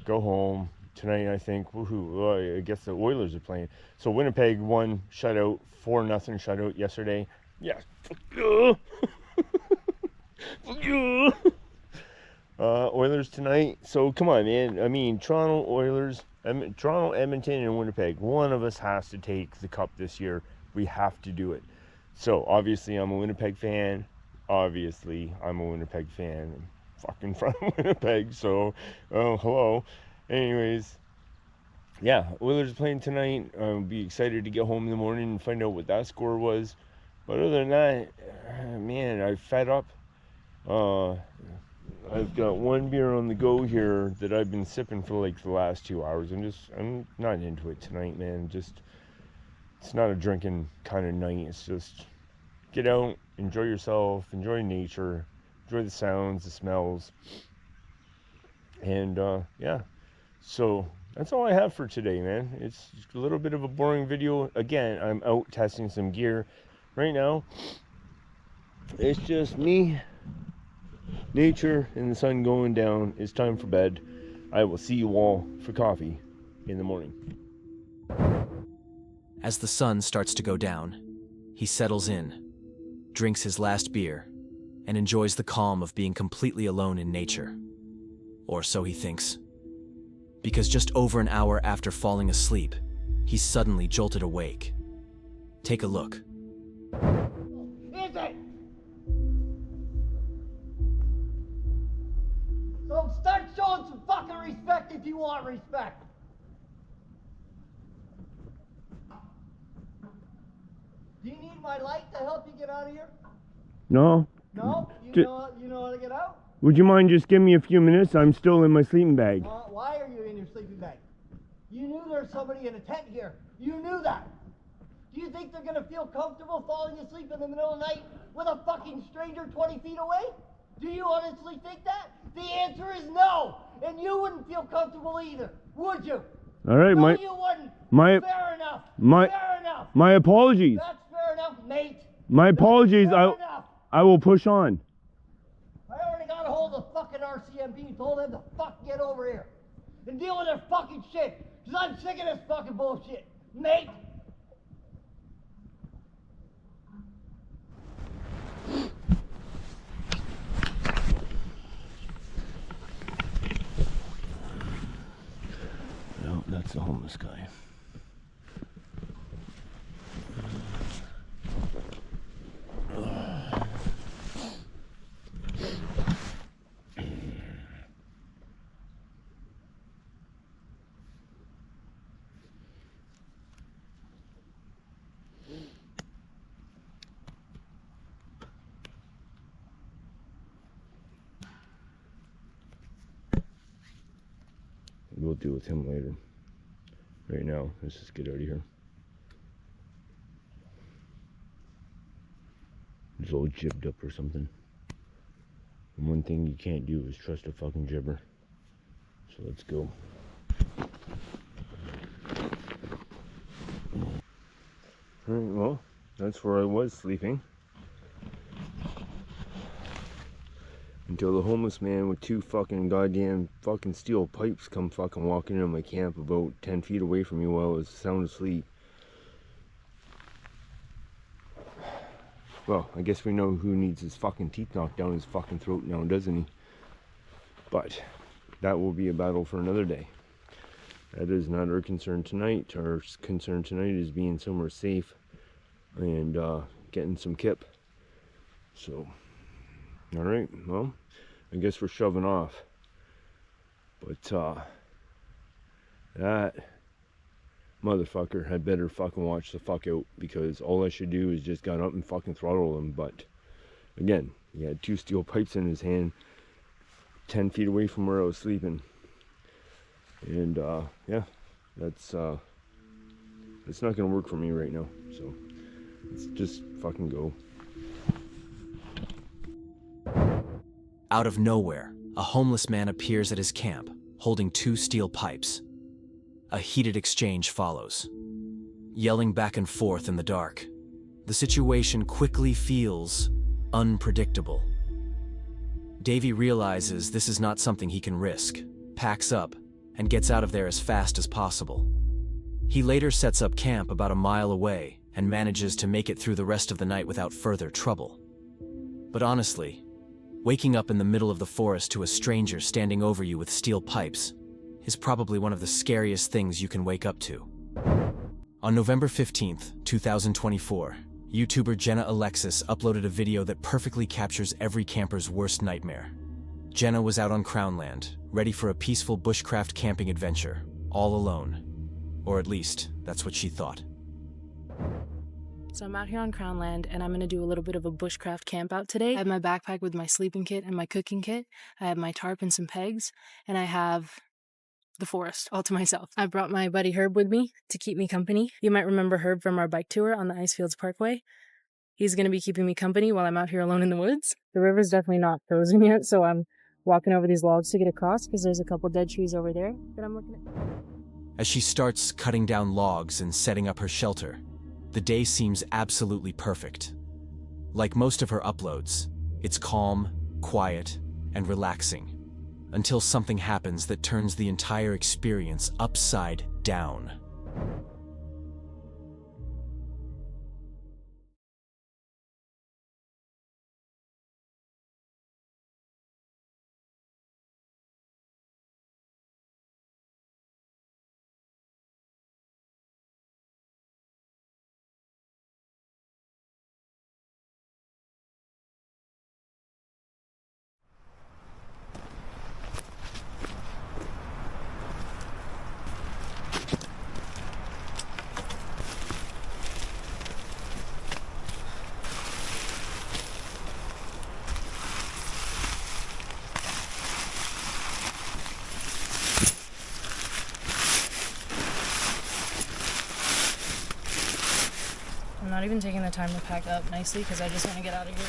go home. Tonight, I think, woohoo, I guess the Oilers are playing. So Winnipeg won shutout, 4-0 shutout yesterday. Yeah, fuck you. Fuck you. Oilers tonight. So come on, man. I mean, Toronto Oilers, Toronto, Edmonton, and Winnipeg. One of us has to take the cup this year. We have to do it. So obviously, I'm a Winnipeg fan. Obviously, I'm a Winnipeg fan. I'm fucking from Winnipeg. So, oh, hello. Anyways, yeah, Oilers are playing tonight. I'll be excited to get home in the morning and find out what that score was. But other than that, man, I'm fed up. I've got one beer on the go here that I've been sipping for like the last 2 hours. I'm not into it tonight, man. It's not a drinking kind of night. It's just get out, enjoy yourself, enjoy nature, enjoy the sounds, the smells. And yeah, so that's all I have for today, man. It's a little bit of a boring video. Again, I'm out testing some gear right now. It's just me, nature, and the sun going down. It's time for bed. I will see you all for coffee in the morning. As the sun starts to go down, he settles in, drinks his last beer, and enjoys the calm of being completely alone in nature. Or so he thinks. Because just over an hour after falling asleep, he's suddenly jolted awake. Take a look. Is it? So start showing some fucking respect if you want respect. Do you need my light to help you get out of here? No. No? You know how to get out? Would you mind just giving me a few minutes? I'm still in my sleeping bag. Why are you in your sleeping bag? You knew there was somebody in a tent here. You knew that. Do you think they're gonna feel comfortable falling asleep in the middle of the night with a fucking stranger 20 feet away? Do you honestly think that? The answer is no. And you wouldn't feel comfortable either, would you? All right, no, you wouldn't. Fair enough. Fair enough. My apologies. That's fair enough, mate. My apologies. I will push on. I already got a hold of fucking RCMP and told them to fucking get over here and deal with their fucking shit, because I'm sick of this fucking bullshit, mate. No, that's the homeless guy. deal with him later. Right now, let's just get out of here. He's all jibbed up or something. And one thing you can't do is trust a fucking jibber. So let's go. Alright, well, that's where I was sleeping. Until the homeless man with 2 fucking goddamn fucking steel pipes come fucking walking into my camp about 10 feet away from me while I was sound asleep. Well, I guess we know who needs his fucking teeth knocked down his fucking throat now, doesn't he? But that will be a battle for another day. That is not our concern tonight. Our concern tonight is being somewhere safe and getting some kip. So, alright, well, I guess we're shoving off. But that motherfucker had better fucking watch the fuck out, because all I should do is just got up and fucking throttle him. But again, he had 2 steel pipes in his hand 10 feet away from where I was sleeping. And yeah, that's not gonna work for me right now, so let's just fucking go. Out of nowhere, a homeless man appears at his camp, holding 2 steel pipes. A heated exchange follows. Yelling back and forth in the dark, the situation quickly feels unpredictable. Davey realizes this is not something he can risk, packs up, and gets out of there as fast as possible. He later sets up camp about a mile away and manages to make it through the rest of the night without further trouble. But honestly, waking up in the middle of the forest to a stranger standing over you with steel pipes is probably one of the scariest things you can wake up to. On November 15th, 2024, YouTuber Jenna Alexis uploaded a video that perfectly captures every camper's worst nightmare. Jenna was out on Crownland, ready for a peaceful bushcraft camping adventure, all alone. Or at least, that's what she thought. So I'm out here on Crownland, and I'm going to do a little bit of a bushcraft camp out today. I have my backpack with my sleeping kit and my cooking kit. I have my tarp and some pegs, and I have the forest all to myself. I brought my buddy Herb with me to keep me company. You might remember Herb from our bike tour on the Icefields Parkway. He's going to be keeping me company while I'm out here alone in the woods. The river's definitely not frozen yet, so I'm walking over these logs to get across because there's a couple dead trees over there that I'm looking at. As she starts cutting down logs and setting up her shelter, the day seems absolutely perfect. Like most of her uploads, it's calm, quiet, and relaxing, until something happens that turns the entire experience upside down. I'm not even taking the time to pack up nicely because I just want to get out of here.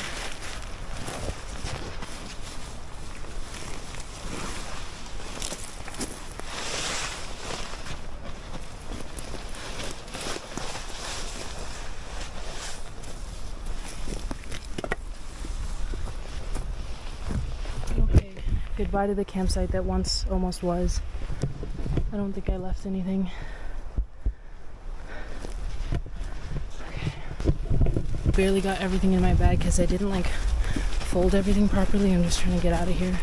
Okay, goodbye to the campsite that once almost was. I don't think I left anything. Barely got everything in my bag because I didn't fold everything properly. I'm just trying to get out of here.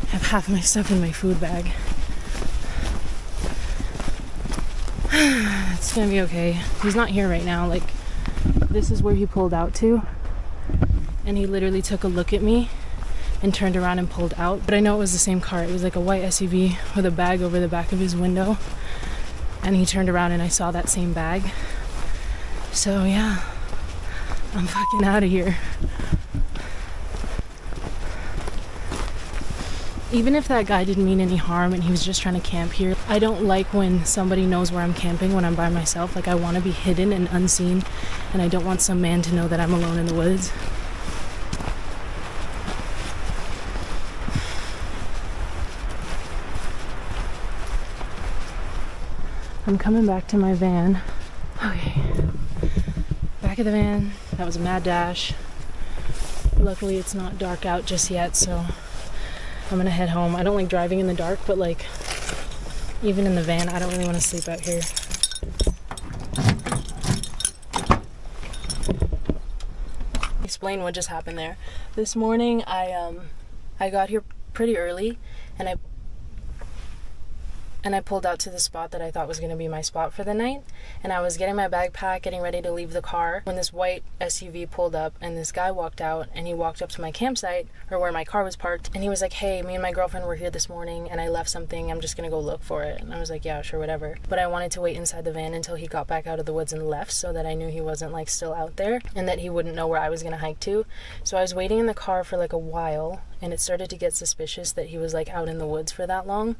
I have half my stuff in my food bag. It's gonna be okay. He's not here right now. This is where he pulled out to, and he literally took a look at me and turned around and pulled out. But I know it was the same car. It was like a white SUV with a bag over the back of his window, and he turned around and I saw that same bag. So yeah, I'm fucking out of here. Even if that guy didn't mean any harm and he was just trying to camp here, I don't like when somebody knows where I'm camping when I'm by myself. Like, I want to be hidden and unseen, and I don't want some man to know that I'm alone in the woods. I'm coming back to my van. Okay, back of the van. That was a mad dash. Luckily it's not dark out just yet, so I'm gonna head home. I don't like driving in the dark, but like, even in the van, I don't really want to sleep out here. Explain what just happened there. This morning I got here pretty early, and I pulled out to the spot that I thought was going to be my spot for the night, and I was getting my backpack, getting ready to leave the car, when this white SUV pulled up, and this guy walked out, and he walked up to my campsite, or where my car was parked, and he was like, hey, me and my girlfriend were here this morning, and I left something, I'm just going to go look for it. And I was like, yeah, sure, whatever. But I wanted to wait inside the van until he got back out of the woods and left, so that I knew he wasn't like still out there, and that he wouldn't know where I was going to hike to. So I was waiting in the car for like a while, and it started to get suspicious that he was like out in the woods for that long.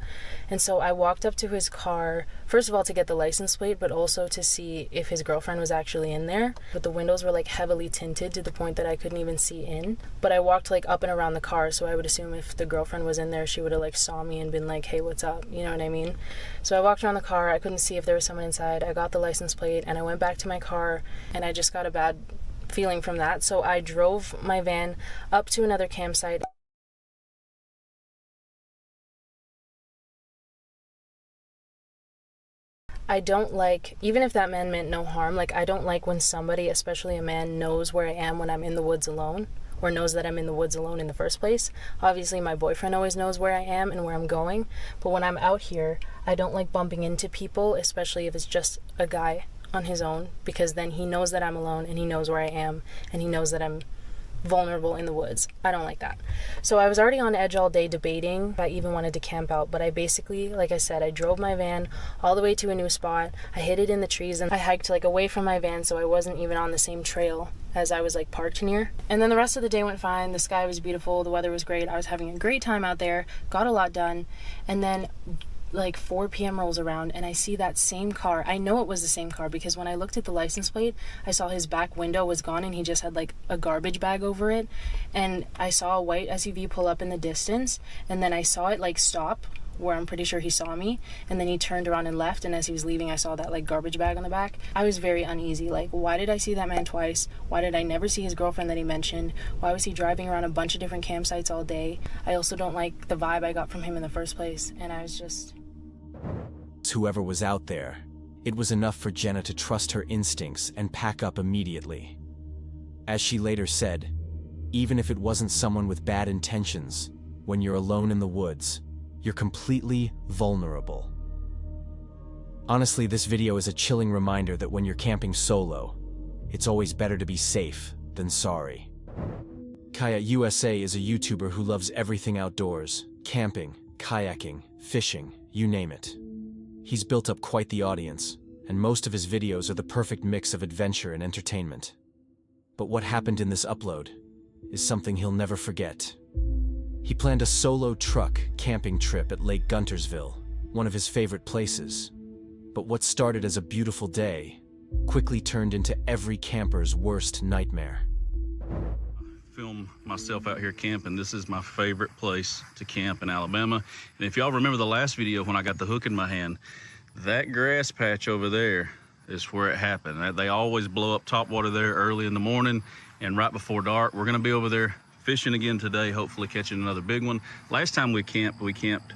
And so I walked up to his car, first of all to get the license plate, but also to see if his girlfriend was actually in there. But the windows were like heavily tinted to the point that I couldn't even see in. But I walked like up and around the car, so I would assume if the girlfriend was in there, she would have like saw me and been like, hey, what's up? You know what I mean? So I walked around the car, I couldn't see if there was someone inside. I got the license plate and I went back to my car, and I just got a bad feeling from that. So I drove my van up to another campsite. I don't like, even if that man meant no harm, like I don't like when somebody, especially a man, knows where I am when I'm in the woods alone, or knows that I'm in the woods alone in the first place. Obviously my boyfriend always knows where I am and where I'm going, but when I'm out here, I don't like bumping into people, especially if it's just a guy on his own, because then he knows that I'm alone and he knows where I am and he knows that I'm vulnerable in the woods. I don't like that. So I was already on edge all day debating if I even wanted to camp out, but I basically, like I said, I drove my van all the way to a new spot. I hid it in the trees and I hiked like away from my van, so I wasn't even on the same trail as I was like parked near. And then the rest of the day went fine. The sky was beautiful, the weather was great. I was having a great time out there, got a lot done. And then like 4 p.m. rolls around and I see that same car. I know it was the same car because when I looked at the license plate, I saw his back window was gone and he just had like a garbage bag over it. And I saw a white SUV pull up in the distance, and then I saw it like stop where I'm pretty sure he saw me, and then he turned around and left, and as he was leaving I saw that like garbage bag on the back. I was very uneasy, like why did I see that man twice? Why did I never see his girlfriend that he mentioned? Why was he driving around a bunch of different campsites all day? I also don't like the vibe I got from him in the first place, and I was just... Whoever was out there, it was enough for Jenna to trust her instincts and pack up immediately. As she later said, even if it wasn't someone with bad intentions, when you're alone in the woods, you're completely vulnerable. Honestly, this video is a chilling reminder that when you're camping solo, it's always better to be safe than sorry. Kaya USA is a YouTuber who loves everything outdoors, camping, kayaking, fishing, you name it. He's built up quite the audience, and most of his videos are the perfect mix of adventure and entertainment. But what happened in this upload is something he'll never forget. He planned a solo truck camping trip at Lake Guntersville, one of his favorite places. But what started as a beautiful day quickly turned into every camper's worst nightmare. Film myself out here camping. This is my favorite place to camp in Alabama. And if y'all remember the last video when I got the hook in my hand, that grass patch over there is where it happened. They always blow up topwater there early in the morning and right before dark. We're gonna be over there fishing again today, hopefully catching another big one. Last time we camped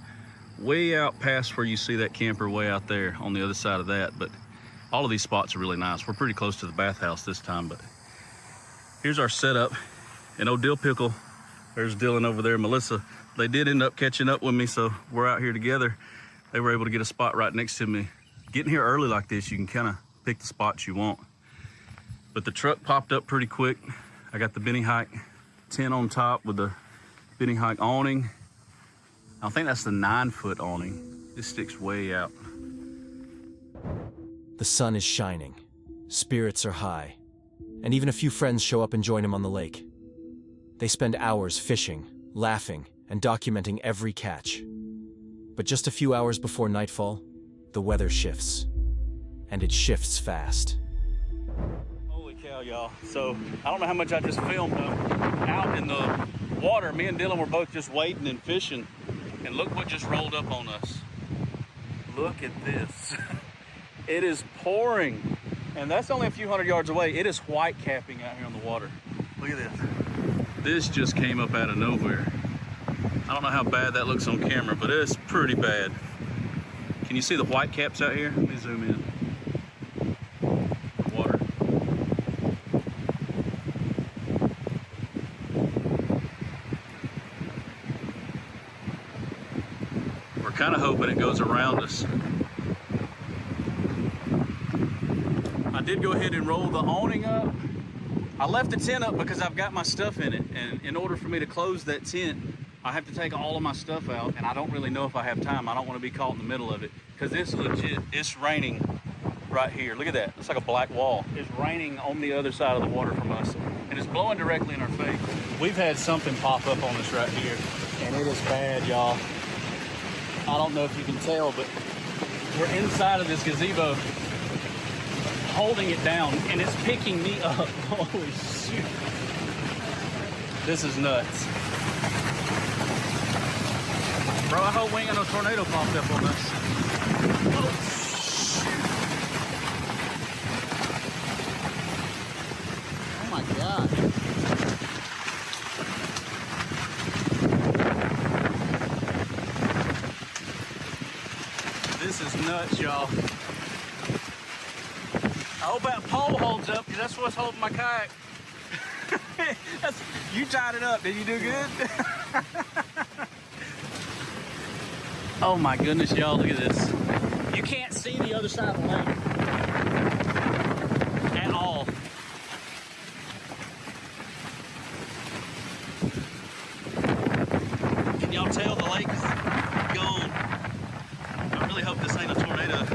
way out past where you see that camper way out there on the other side of that. But all of these spots are really nice. We're pretty close to the bathhouse this time, but here's our setup. And old Dill Pickle, there's Dylan over there, Melissa. They did end up catching up with me, so we're out here together. They were able to get a spot right next to me. Getting here early like this, you can kind of pick the spots you want. But the truck popped up pretty quick. I got the Benny Hike tent on top with the Benny Hike awning. I think that's the 9-foot awning. This sticks way out. The sun is shining, spirits are high, and even a few friends show up and join him on the lake. They spend hours fishing, laughing, and documenting every catch. But just a few hours before nightfall, the weather shifts. And it shifts fast. Holy cow, y'all. So, I don't know how much I just filmed out in the water. Me and Dylan were both just waiting and fishing. And look what just rolled up on us. Look at this. It is pouring. And that's only a few hundred yards away. It is white capping out here on the water. Look at this. This just came up out of nowhere. I don't know how bad that looks on camera, but it's pretty bad. Can you see the white caps out here? Let me zoom in. Water. We're kind of hoping it goes around us. I did go ahead and roll the awning up. I left the tent up because I've got my stuff in it, and in order for me to close that tent, I have to take all of my stuff out, and I don't really know if I have time. I don't want to be caught in the middle of it because it's legit. It's raining right here. Look at that. It's like a black wall. It's raining on the other side of the water from us, and it's blowing directly in our face. We've had something pop up on us right here, and it is bad, y'all. I don't know if you can tell, but we're inside of this gazebo holding it down, and it's picking me up. Holy shit. This is nuts. Bro, I hope we ain't got no tornado popped up on us. Oh, shoot. Oh my God. This is nuts, y'all. I hope that pole holds up, because that's what's holding my kayak. You tied it up. Did you do good? Oh my goodness, y'all, look at this. You can't see the other side of the lake at all. Can y'all tell the lake is gone? I really hope this ain't a tornado,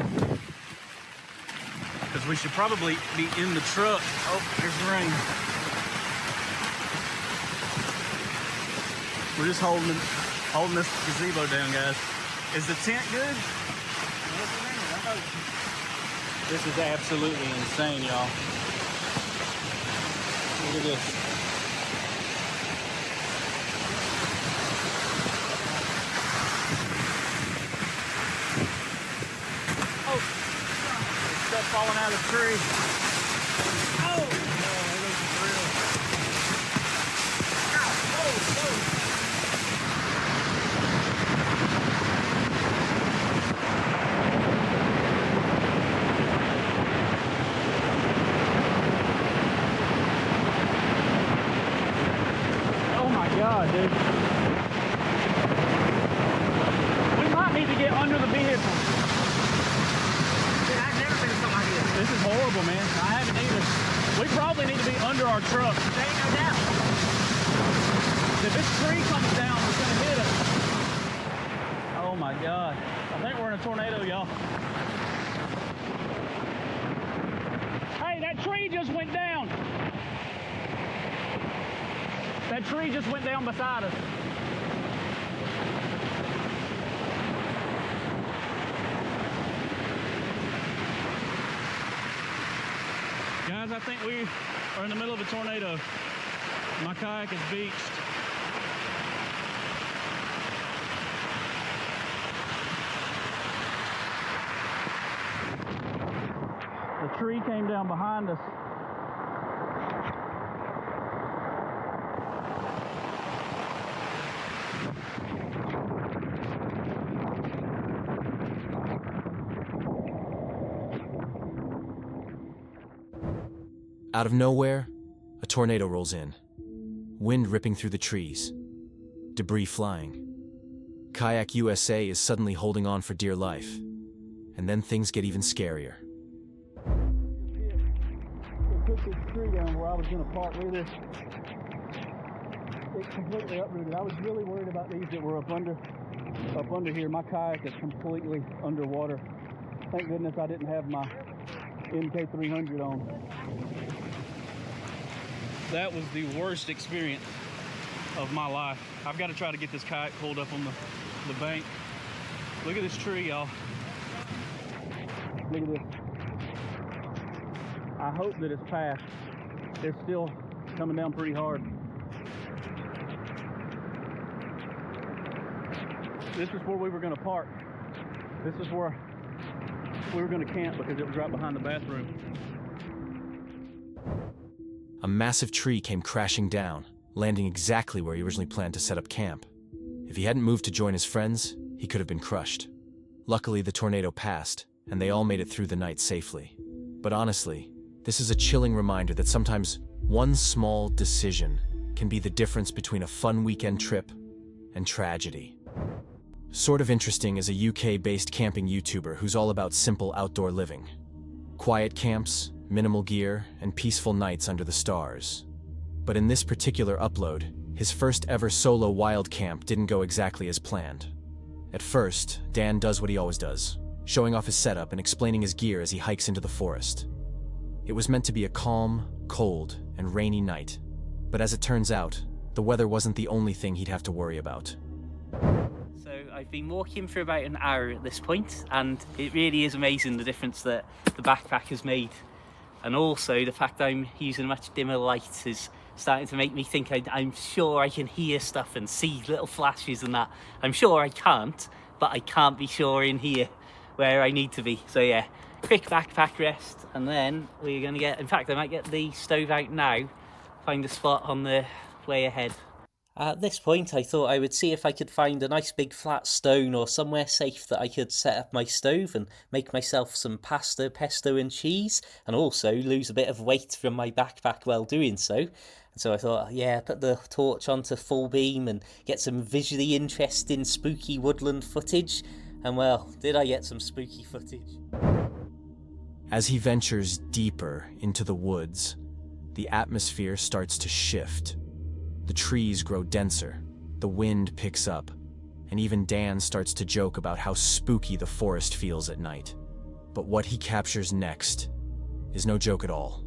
because we should probably be in the truck. Oh, here's the rain. We're just holding this gazebo down, guys. Is the tent good? This is absolutely insane, y'all. Look at this. Oh, stuff falling out of the tree. Oh, there goes the drill. Ow, oh. God, dude. We might need to get under the vehicle. Dude, I've never been in something like this. This is horrible, man. I haven't either. We probably need to be under our truck. There ain't no doubt. If this tree comes down, it's gonna hit us. Oh my God. I think we're in a tornado, y'all. Hey, that tree just went down. That tree just went down beside us. Guys, I think we are in the middle of a tornado. My kayak is beached. The tree came down behind us. Out of nowhere, a tornado rolls in. Wind ripping through the trees. Debris flying. Kayak USA is suddenly holding on for dear life. And then things get even scarier. It took this tree down where I was going to park. Look at this. It completely uprooted. I was really worried about these that were up under here. My kayak is completely underwater. Thank goodness I didn't have my MK300 on. That was the worst experience of my life. I've got to try to get this kayak pulled up on the bank. Look at this tree, y'all. Look at this. I hope that it's past. It's still coming down pretty hard. This is where we were going to park. This is where we were going to camp because it was right behind the bathroom. A massive tree came crashing down, landing exactly where he originally planned to set up camp. If he hadn't moved to join his friends, he could have been crushed. Luckily, the tornado passed, and they all made it through the night safely. But honestly, this is a chilling reminder that sometimes one small decision can be the difference between a fun weekend trip and tragedy. Sort of Interesting is a UK-based camping YouTuber who's all about simple outdoor living. Quiet camps, minimal gear, and peaceful nights under the stars. But in this particular upload, his first ever solo wild camp didn't go exactly as planned. At first, Dan does what he always does, showing off his setup and explaining his gear as he hikes into the forest. It was meant to be a calm, cold, and rainy night, but as it turns out, the weather wasn't the only thing he'd have to worry about. So I've been walking for about an hour at this point, and it really is amazing the difference that the backpack has made. And also the fact I'm using much dimmer lights is starting to make me think I'm sure I can hear stuff and see little flashes and that. I'm sure I can't, but I can't be sure in here where I need to be. So yeah, quick backpack rest, and then we're gonna get, in fact I might get the stove out now, find a spot on the way ahead. At this point I thought I would see if I could find a nice big flat stone or somewhere safe that I could set up my stove and make myself some pasta, pesto and cheese, and also lose a bit of weight from my backpack while doing so. And so I thought, yeah, put the torch onto full beam and get some visually interesting spooky woodland footage. And well, did I get some spooky footage. As he ventures deeper into the woods, the atmosphere starts to shift. The trees grow denser, the wind picks up, and even Dan starts to joke about how spooky the forest feels at night. But what he captures next is no joke at all.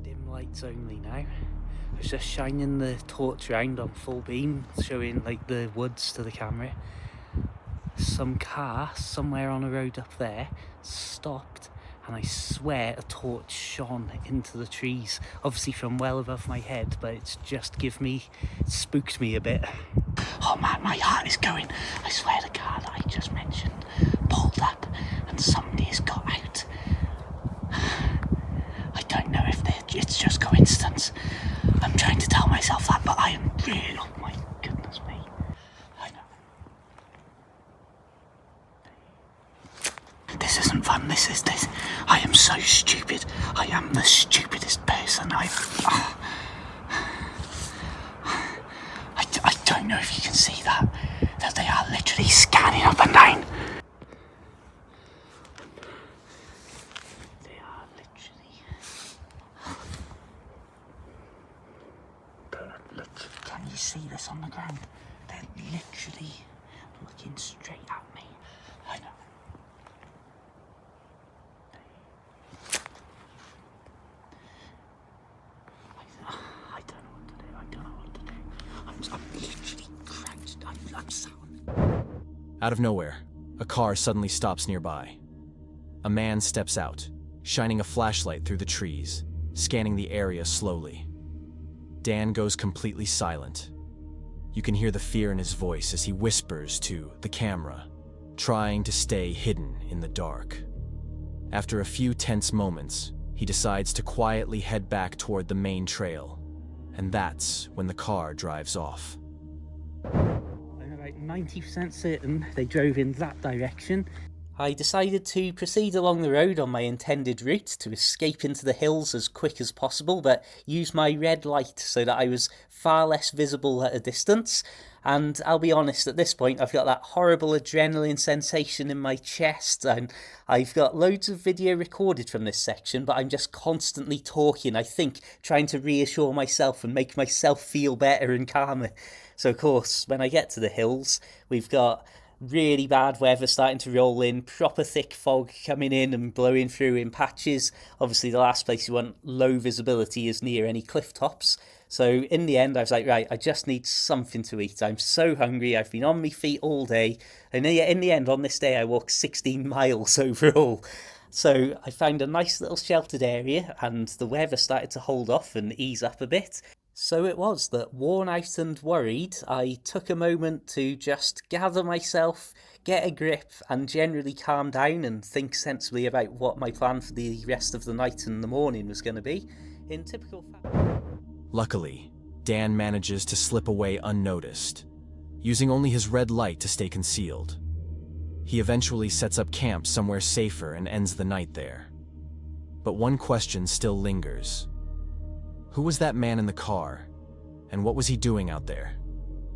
Dim lights only now. I was just shining the torch around on full beam, showing like the woods to the camera. Some car somewhere on a road up there stopped, and I swear a torch shone into the trees, obviously from well above my head, but it's just spooked me a bit. Oh man, my heart is going. I swear the car that I just mentioned pulled up and somebody has got out. I don't know if it's just coincidence. I'm trying to tell myself that, but I am really, oh my goodness me. I know. This isn't fun, this. I am so stupid. I am the stupidest person I don't know if you can see that they are literally scanning up and down. They are literally... Can you see this on the ground? They're literally looking straight at me. I know. I don't know what to do. I'm literally crouched. I'm sound. Out of nowhere, a car suddenly stops nearby. A man steps out, shining a flashlight through the trees, scanning the area slowly. Dan goes completely silent. You can hear the fear in his voice as he whispers to the camera, trying to stay hidden in the dark. After a few tense moments, he decides to quietly head back toward the main trail, and that's when the car drives off. I'm about 90% certain they drove in that direction. I decided to proceed along the road on my intended route to escape into the hills as quick as possible, but use my red light so that I was far less visible at a distance. And I'll be honest, at this point I've got that horrible adrenaline sensation in my chest, and I've got loads of video recorded from this section, but I'm just constantly talking, I think, trying to reassure myself and make myself feel better and calmer. So of course, when I get to the hills, we've got really bad weather starting to roll in, proper thick fog coming in and blowing through in patches. Obviously the last place you want low visibility is near any cliff tops. So in the end I was like, right, I just need something to eat. I'm so hungry, I've been on my feet all day, and in the end on this day I walked 16 miles overall. So I found a nice little sheltered area and the weather started to hold off and ease up a bit. So it was that, worn out and worried, I took a moment to just gather myself, get a grip, and generally calm down and think sensibly about what my plan for the rest of the night and the morning was going to be. In typical Luckily, Dan manages to slip away unnoticed, using only his red light to stay concealed. He eventually sets up camp somewhere safer and ends the night there. But one question still lingers. Who was that man in the car, and what was he doing out there,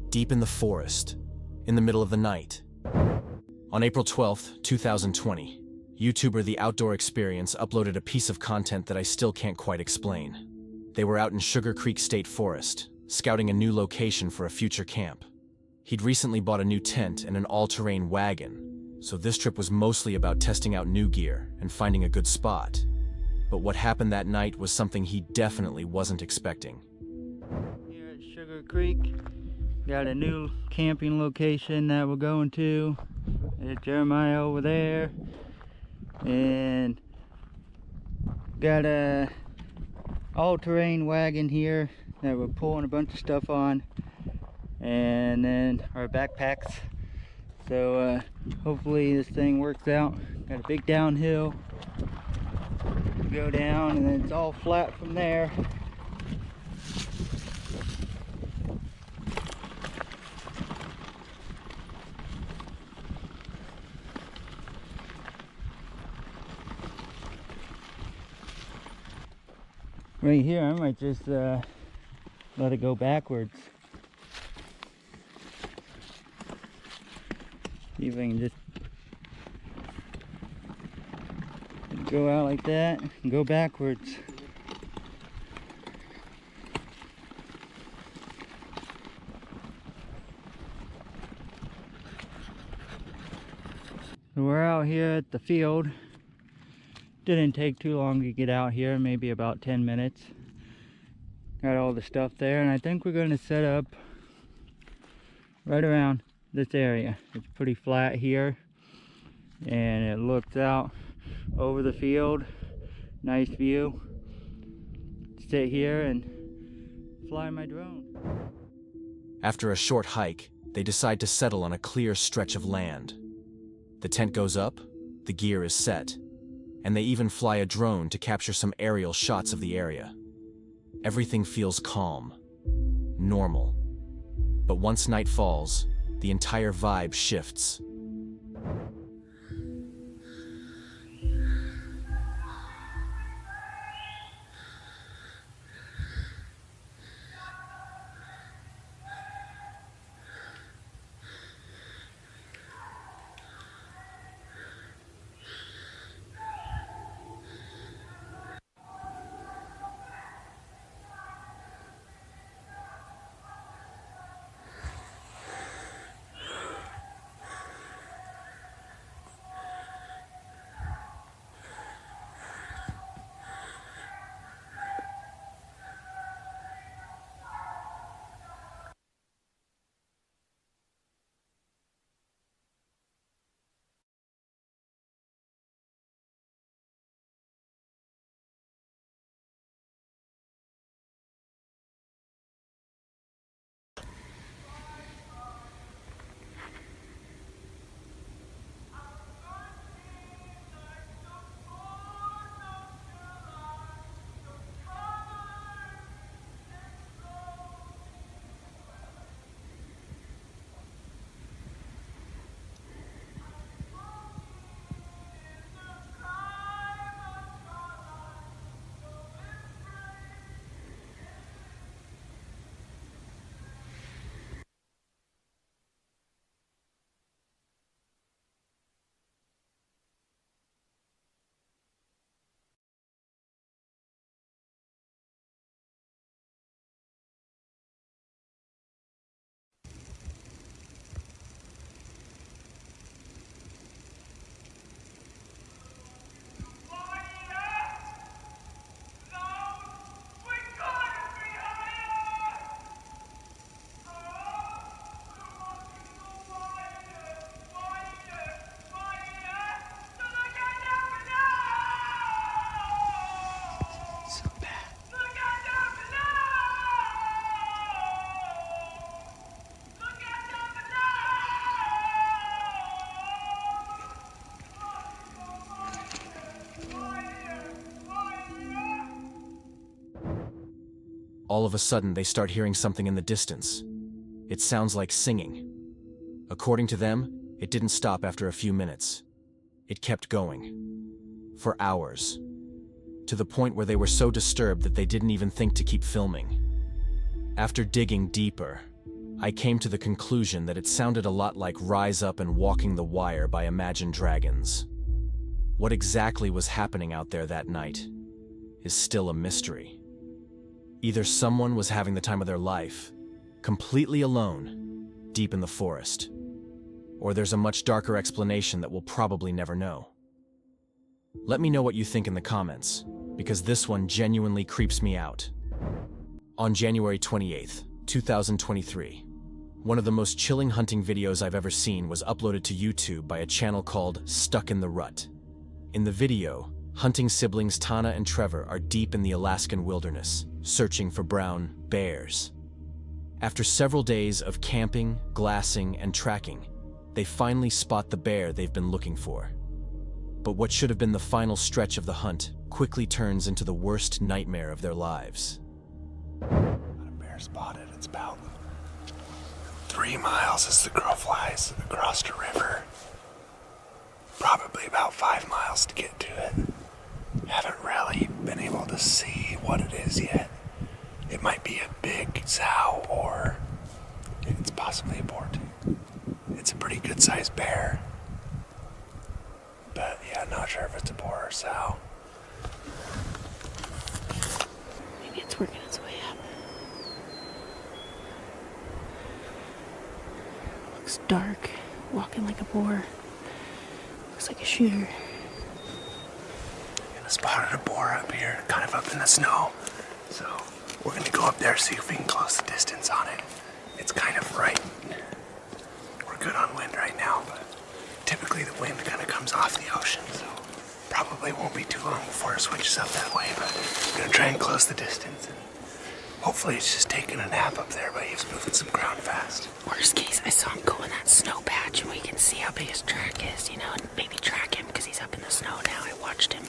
deep in the forest, in the middle of the night? On April 12th, 2020, YouTuber The Outdoor Experience uploaded a piece of content that I still can't quite explain. They were out in Sugar Creek State Forest, scouting a new location for a future camp. He'd recently bought a new tent and an all-terrain wagon, so this trip was mostly about testing out new gear and finding a good spot. But what happened that night was something he definitely wasn't expecting. Here at Sugar Creek, got a new camping location that we're going to. There's Jeremiah over there. And got a all-terrain wagon here that we're pulling a bunch of stuff on. And then our backpacks. So hopefully this thing works out. Got a big downhill. Go down and then it's all flat from there. Right here I might just let it go backwards. See if I can just go out like that and go backwards. So we're out here at the field. Didn't take too long to get out here, maybe about 10 minutes. Got all the stuff there, and I think we're going to set up right around this area. It's pretty flat here, and it looks out over the field. Nice view. Sit here and fly my drone. After a short hike, they decide to settle on a clear stretch of land. The tent goes up, the gear is set, and they even fly a drone to capture some aerial shots of the area. Everything feels calm, normal. But once night falls, the entire vibe shifts. all of a sudden they start hearing something in the distance. It sounds like singing. According to them, it didn't stop after a few minutes. It kept going. For hours. To the point where they were so disturbed that they didn't even think to keep filming. After digging deeper, I came to the conclusion that it sounded a lot like Rise Up and Walking the Wire by Imagine Dragons. What exactly was happening out there that night is still a mystery. Either someone was having the time of their life, completely alone, deep in the forest, or there's a much darker explanation that we'll probably never know. Let me know what you think in the comments, because this one genuinely creeps me out. On January 28th, 2023, one of the most chilling hunting videos I've ever seen was uploaded to YouTube by a channel called Stuck in the Rut. In the video, hunting siblings Tana and Trevor are deep in the Alaskan wilderness, searching for brown bears. After several days of camping, glassing, and tracking, they finally spot the bear they've been looking for. But what should have been the final stretch of the hunt quickly turns into the worst nightmare of their lives. Got a bear spotted. It's about 3 miles as the crow flies across the river. Probably about 5 miles to get to it. Haven't really been able to see what it is yet. It might be a big sow, or it's possibly a boar too. It's a pretty good sized bear. But yeah, not sure if it's a boar or sow. Maybe it's working its way up. Looks dark, walking like a boar. Looks like a shooter. I spotted a boar up here, kind of up in the snow. So we're gonna go up there, see if we can close the distance on it. It's kind of right. We're good on wind right now, but typically the wind kind of comes off the ocean, so probably won't be too long before it switches up that way, but we're gonna try and close the distance. And hopefully it's just taking a nap up there, but he's moving some ground fast. Worst case, I saw him go in that snow patch, and we can see how big his track is, you know, and maybe track him because he's up in the snow now. I watched him.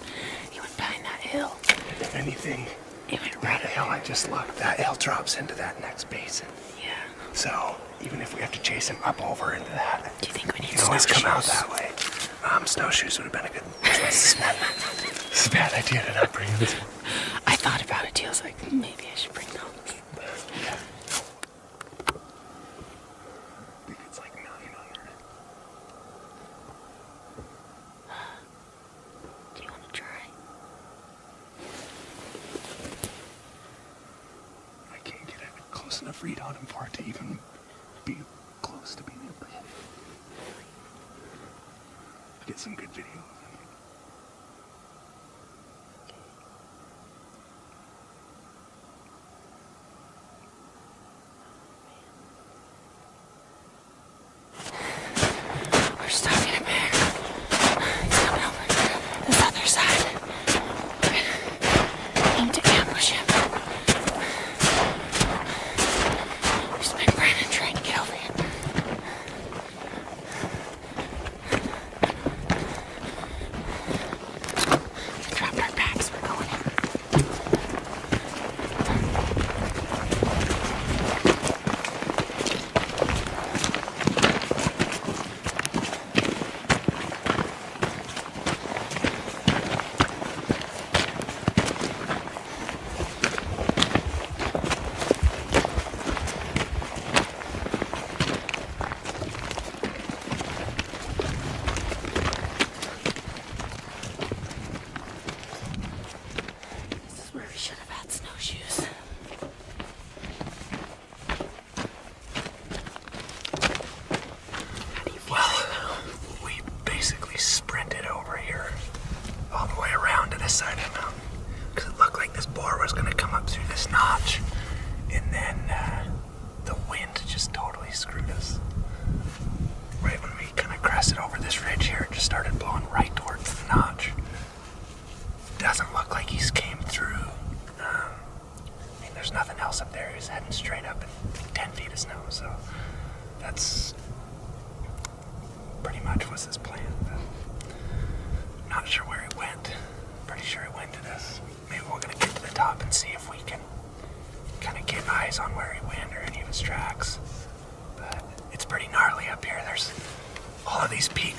He went behind that hill. If anything, he went that hill I just looked, that hill drops into that next basin. Yeah. So even if we have to chase him up over into that, do you think we need he can always come out that way. Snowshoes would have been a good choice. It's a bad idea to not bring this one. I thought about it too. I was like, maybe I should bring those. Yeah. I think it's like 900. Do you want to try? I can't get a close enough read on him for it to even be close to being able to hit. Get some good video of him. We're stalking a bear. He's coming over this other side. We're aim to ambush him. There's been Brandon trying to get over here.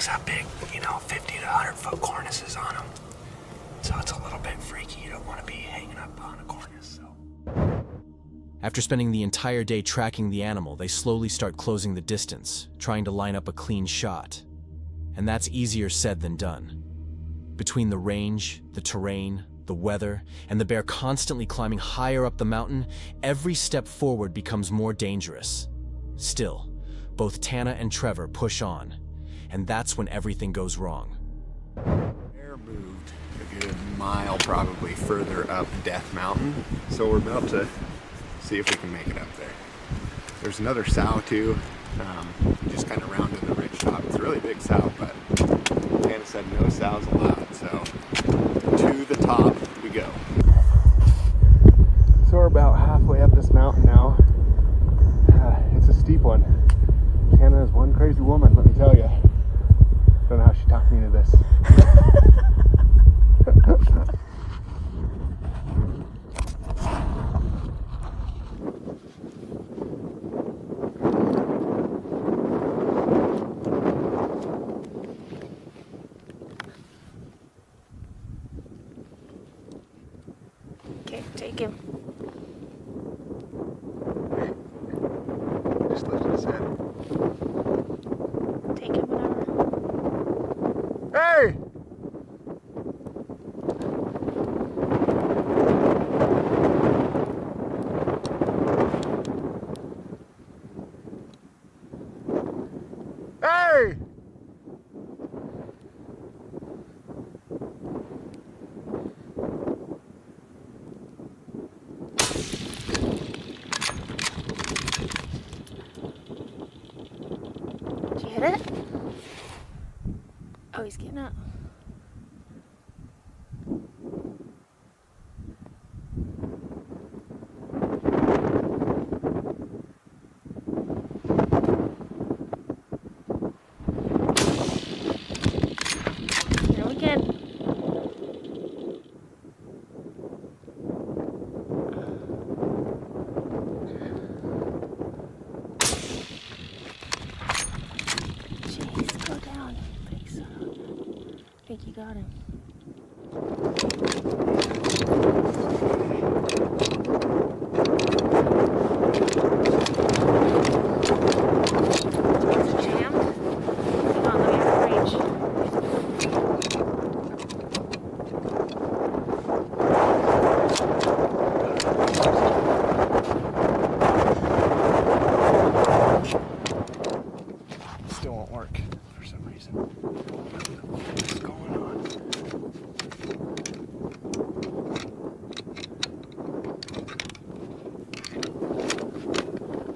Bucks have big, 50 to 100 foot cornices on them. So it's a little bit freaky. You don't want to be hanging up on a cornice. After spending the entire day tracking the animal, they slowly start closing the distance, trying to line up a clean shot. And that's easier said than done. Between the range, the terrain, the weather, and the bear constantly climbing higher up the mountain, every step forward becomes more dangerous. Still, both Tana and Trevor push on, and that's when everything goes wrong. Bear moved a good mile probably further up Death Mountain, so we're about to see if we can make it up there. There's another sow too, just kind of rounded the ridge top. It's a really big sow, but Tana said no sows allowed, so to the top we go. So we're about halfway up this mountain now. It's a steep one. Tana is one crazy woman, let me tell you. Don't know how she talked me into this. Okay, take him. Just lifted his head. Take him whenever. Hey! Hey! Did you hit it? Oh, he's getting up. Here we go. Jeez, go down. Big son. I think you got him. Jammed? Come on, let me have range. Still won't work for some reason. What's going on?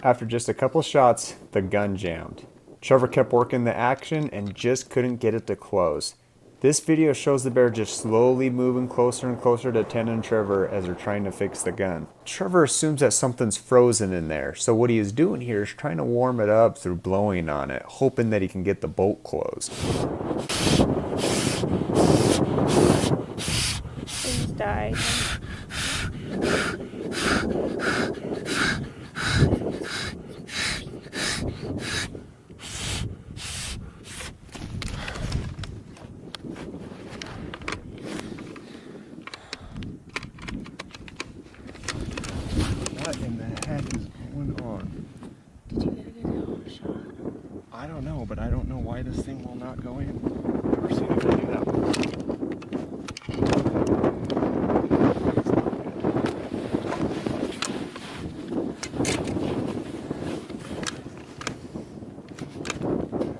After just a couple shots, the gun jammed. Trevor kept working the action and just couldn't get it to close. This video shows the bear just slowly moving closer and closer to Tana and Trevor as they're trying to fix the gun. Trevor assumes that something's frozen in there, so what he is doing here is trying to warm it up through blowing on it, hoping that he can get the bolt closed. Please die. What in the heck is going on? Did you get a good shot? I don't know, but I don't know why this thing will not go in. I've never seen it do that before.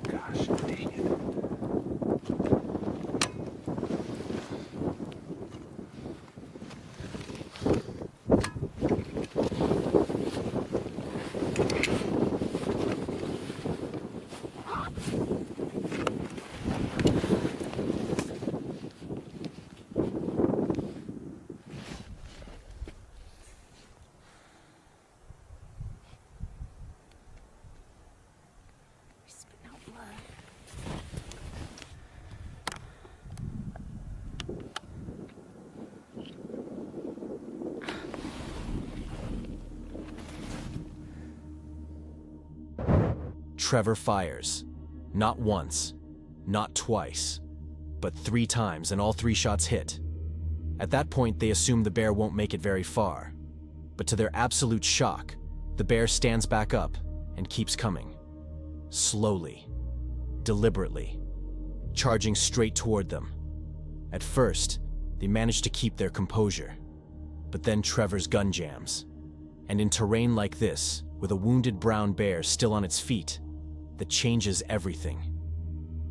Gosh, dang it. Spitting out blood. Trevor fires. Not once, Not twice, but 3 times, and all 3 shots hit. At that point, they assume the bear won't make it very far. But to their absolute shock, the bear stands back up and keeps coming. Slowly, deliberately, charging straight toward them. At first, they manage to keep their composure. But then Trevor's gun jams. And in terrain like this, with a wounded brown bear still on its feet, that changes everything.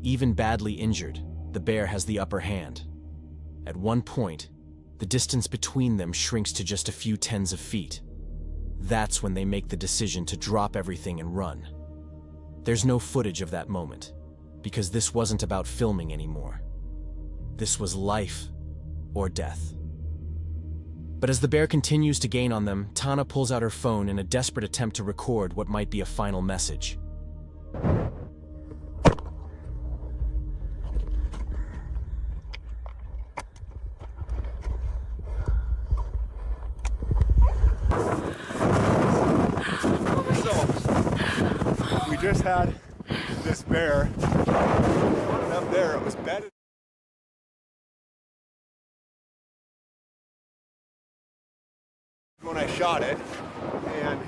Even badly injured, the bear has the upper hand. At one point, the distance between them shrinks to just a few tens of feet. That's when they make the decision to drop everything and run. There's no footage of that moment, because this wasn't about filming anymore. This was life or death. But as the bear continues to gain on them, Tana pulls out her phone in a desperate attempt to record what might be a final message. So, we just had this bear up there. It was bedded. When I shot it, and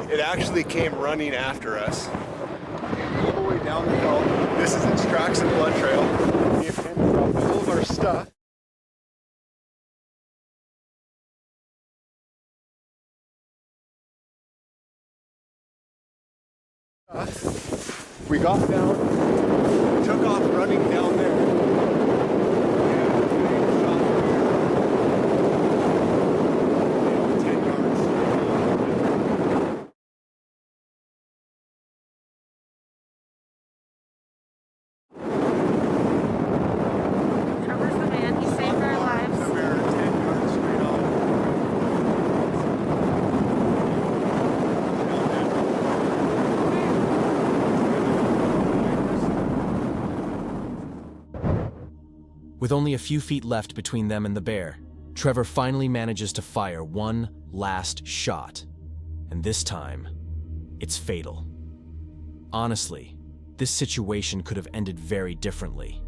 it actually came running after us. And all the way down the hill, this is its tracks and blood trail. We have ended up all of our stuff. We got down, took off running down there. With only a few feet left between them and the bear, Trevor finally manages to fire one last shot. And this time, it's fatal. Honestly, this situation could have ended very differently.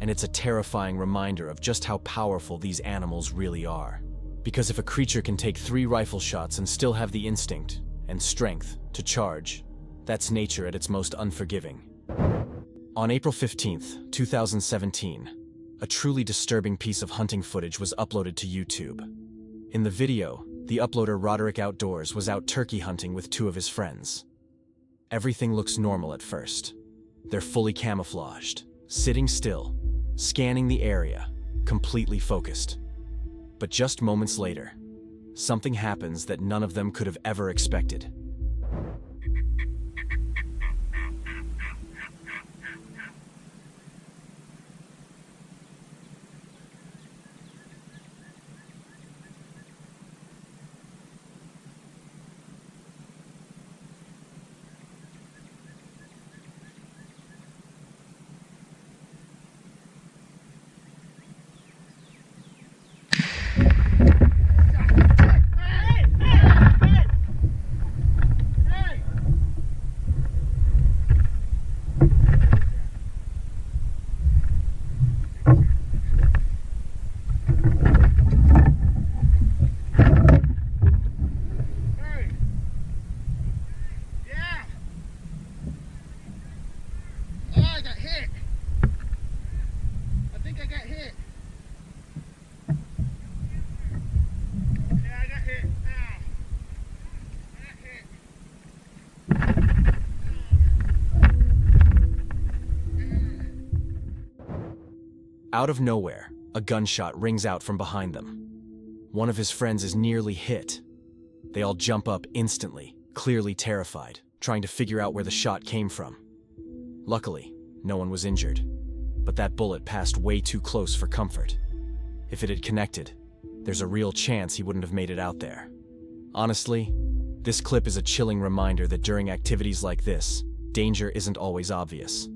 And it's a terrifying reminder of just how powerful these animals really are. Because if a creature can take 3 rifle shots and still have the instinct and strength to charge, that's nature at its most unforgiving. On April 15th, 2017, a truly disturbing piece of hunting footage was uploaded to YouTube. In the video, the uploader Roderick Outdoors was out turkey hunting with 2 of his friends. Everything looks normal at first. They're fully camouflaged, sitting still, scanning the area, completely focused. But just moments later, something happens that none of them could have ever expected. Out of nowhere, a gunshot rings out from behind them. One of his friends is nearly hit. They all jump up instantly, clearly terrified, trying to figure out where the shot came from. Luckily, no one was injured, but that bullet passed way too close for comfort. If it had connected, there's a real chance he wouldn't have made it out there. Honestly, this clip is a chilling reminder that during activities like this, danger isn't always obvious.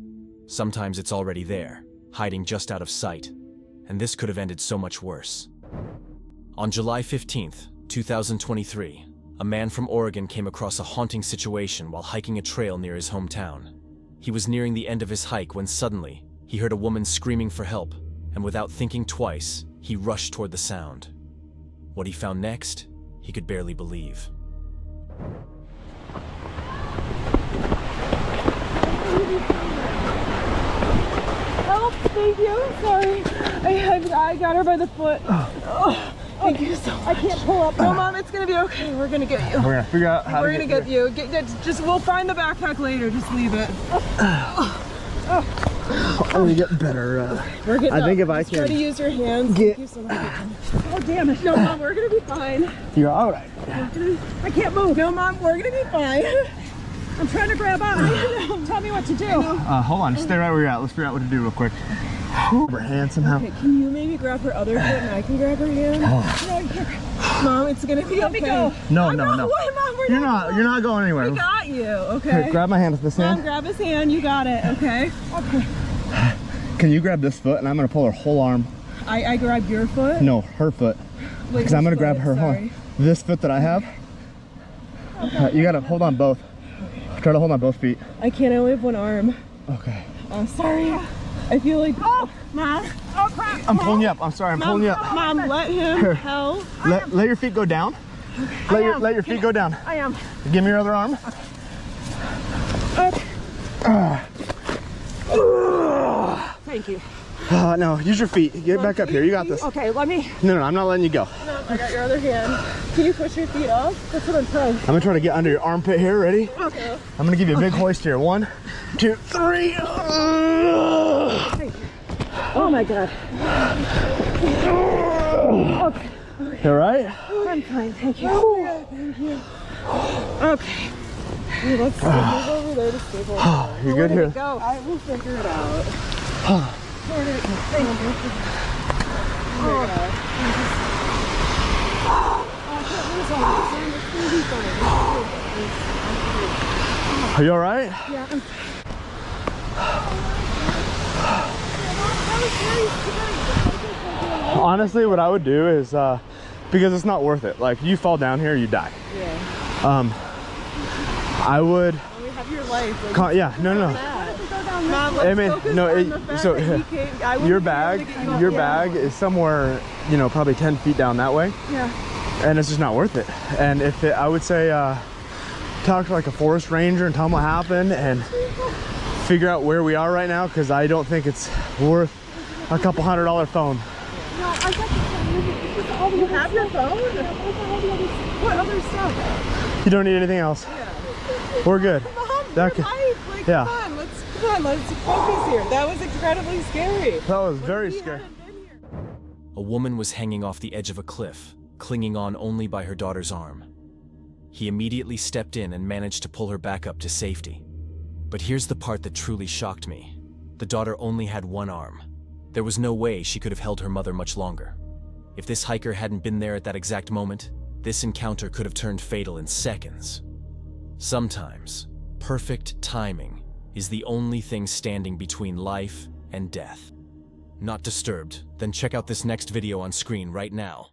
Sometimes it's already there, hiding just out of sight, and this could have ended so much worse. On July 15th, 2023, a man from Oregon came across a haunting situation while hiking a trail near his hometown. He was nearing the end of his hike when suddenly, he heard a woman screaming for help, and without thinking twice, he rushed toward the sound. What he found next, he could barely believe. Help! Thank you. Sorry. I got her by the foot. Oh, thank you so much. I can't pull up. No, Mom, it's gonna be okay. We're gonna get you. We're gonna figure out how We're to gonna get you. We'll find the backpack later. Just leave it. I'm gonna get better. We're getting I think up. if I Just try can to use your hands. get- Thank you so much. Oh, damn it. No, Mom, we're gonna be fine. You're all right. I can't move. No, Mom, we're gonna be fine. I'm trying to grab on. Tell me what to do. Hold on, stay right where you're at. Let's figure out what to do real quick. Grab her hand somehow. Okay, can you maybe grab her other foot and I can grab her hand? No, you can't. Mom, it's gonna be okay. Let me go. No. Mom, You're not going anywhere. We got you, okay? Here, grab my hand with this hand. Mom, grab his hand. You got it, okay? Okay. Can you grab this foot and I'm gonna pull her whole arm? I grab your foot? No, her foot. Wait, Because I'm gonna which grab foot? her. Hold on. This foot that I have. You gotta hold on both. Try to hold on both feet. I can't. I only have one arm. Okay. Oh, sorry. I feel like. Oh, Mom. Oh, crap. I'm pulling you up. I'm sorry. I'm pulling you up. Mom, let him Here. help. Let your feet go down. Let your feet go down. I am. Give me your other arm. Okay. Thank you. No, use your feet. Get back up here. You got this. Okay, let me. No, I'm not letting you go. No, I got your other hand. Can you push your feet up? That's what I'm trying. I'm gonna try to get under your armpit here. Ready? Okay. I'm gonna give you a big hoist here. 1, 2, 3. Thank you. Oh my God. Okay. You all right? I'm fine. Thank you. Oh my God, thank you. Okay. Let's move over there to stabilize. You're good Where here. did it go? I will figure it out. Where did it go? Thank you. Oh my God. I can't lose all this. It's gonna be fine. Are you all right? Yeah, I'm Honestly, what I would do is, because it's not worth it. Like, you fall down here, you die. Yeah. I would. We have your life. Like, Yeah, no. Mom, I let's mean, focus no. on the fact So that he came- I wouldn't your be able bag, to get you your off. bag is somewhere, probably 10 feet down that way, Yeah. and it's just not worth it. And if it, I would say, talk to like a forest ranger and tell them what happened and figure out where we are right now, because I don't think it's worth a couple $100 phone. No, I got the phone. You have your phone? What other stuff? You don't need anything else. We're good. Mom, That your could- life. Like, yeah. Come on, let's focus here. That was incredibly scary. That was very scary. A woman was hanging off the edge of a cliff, clinging on only by her daughter's arm. He immediately stepped in and managed to pull her back up to safety. But here's the part that truly shocked me. The daughter only had one arm. There was no way she could have held her mother much longer. If this hiker hadn't been there at that exact moment, this encounter could have turned fatal in seconds. Sometimes, perfect timing is the only thing standing between life and death. Not disturbed? Then check out this next video on screen right now.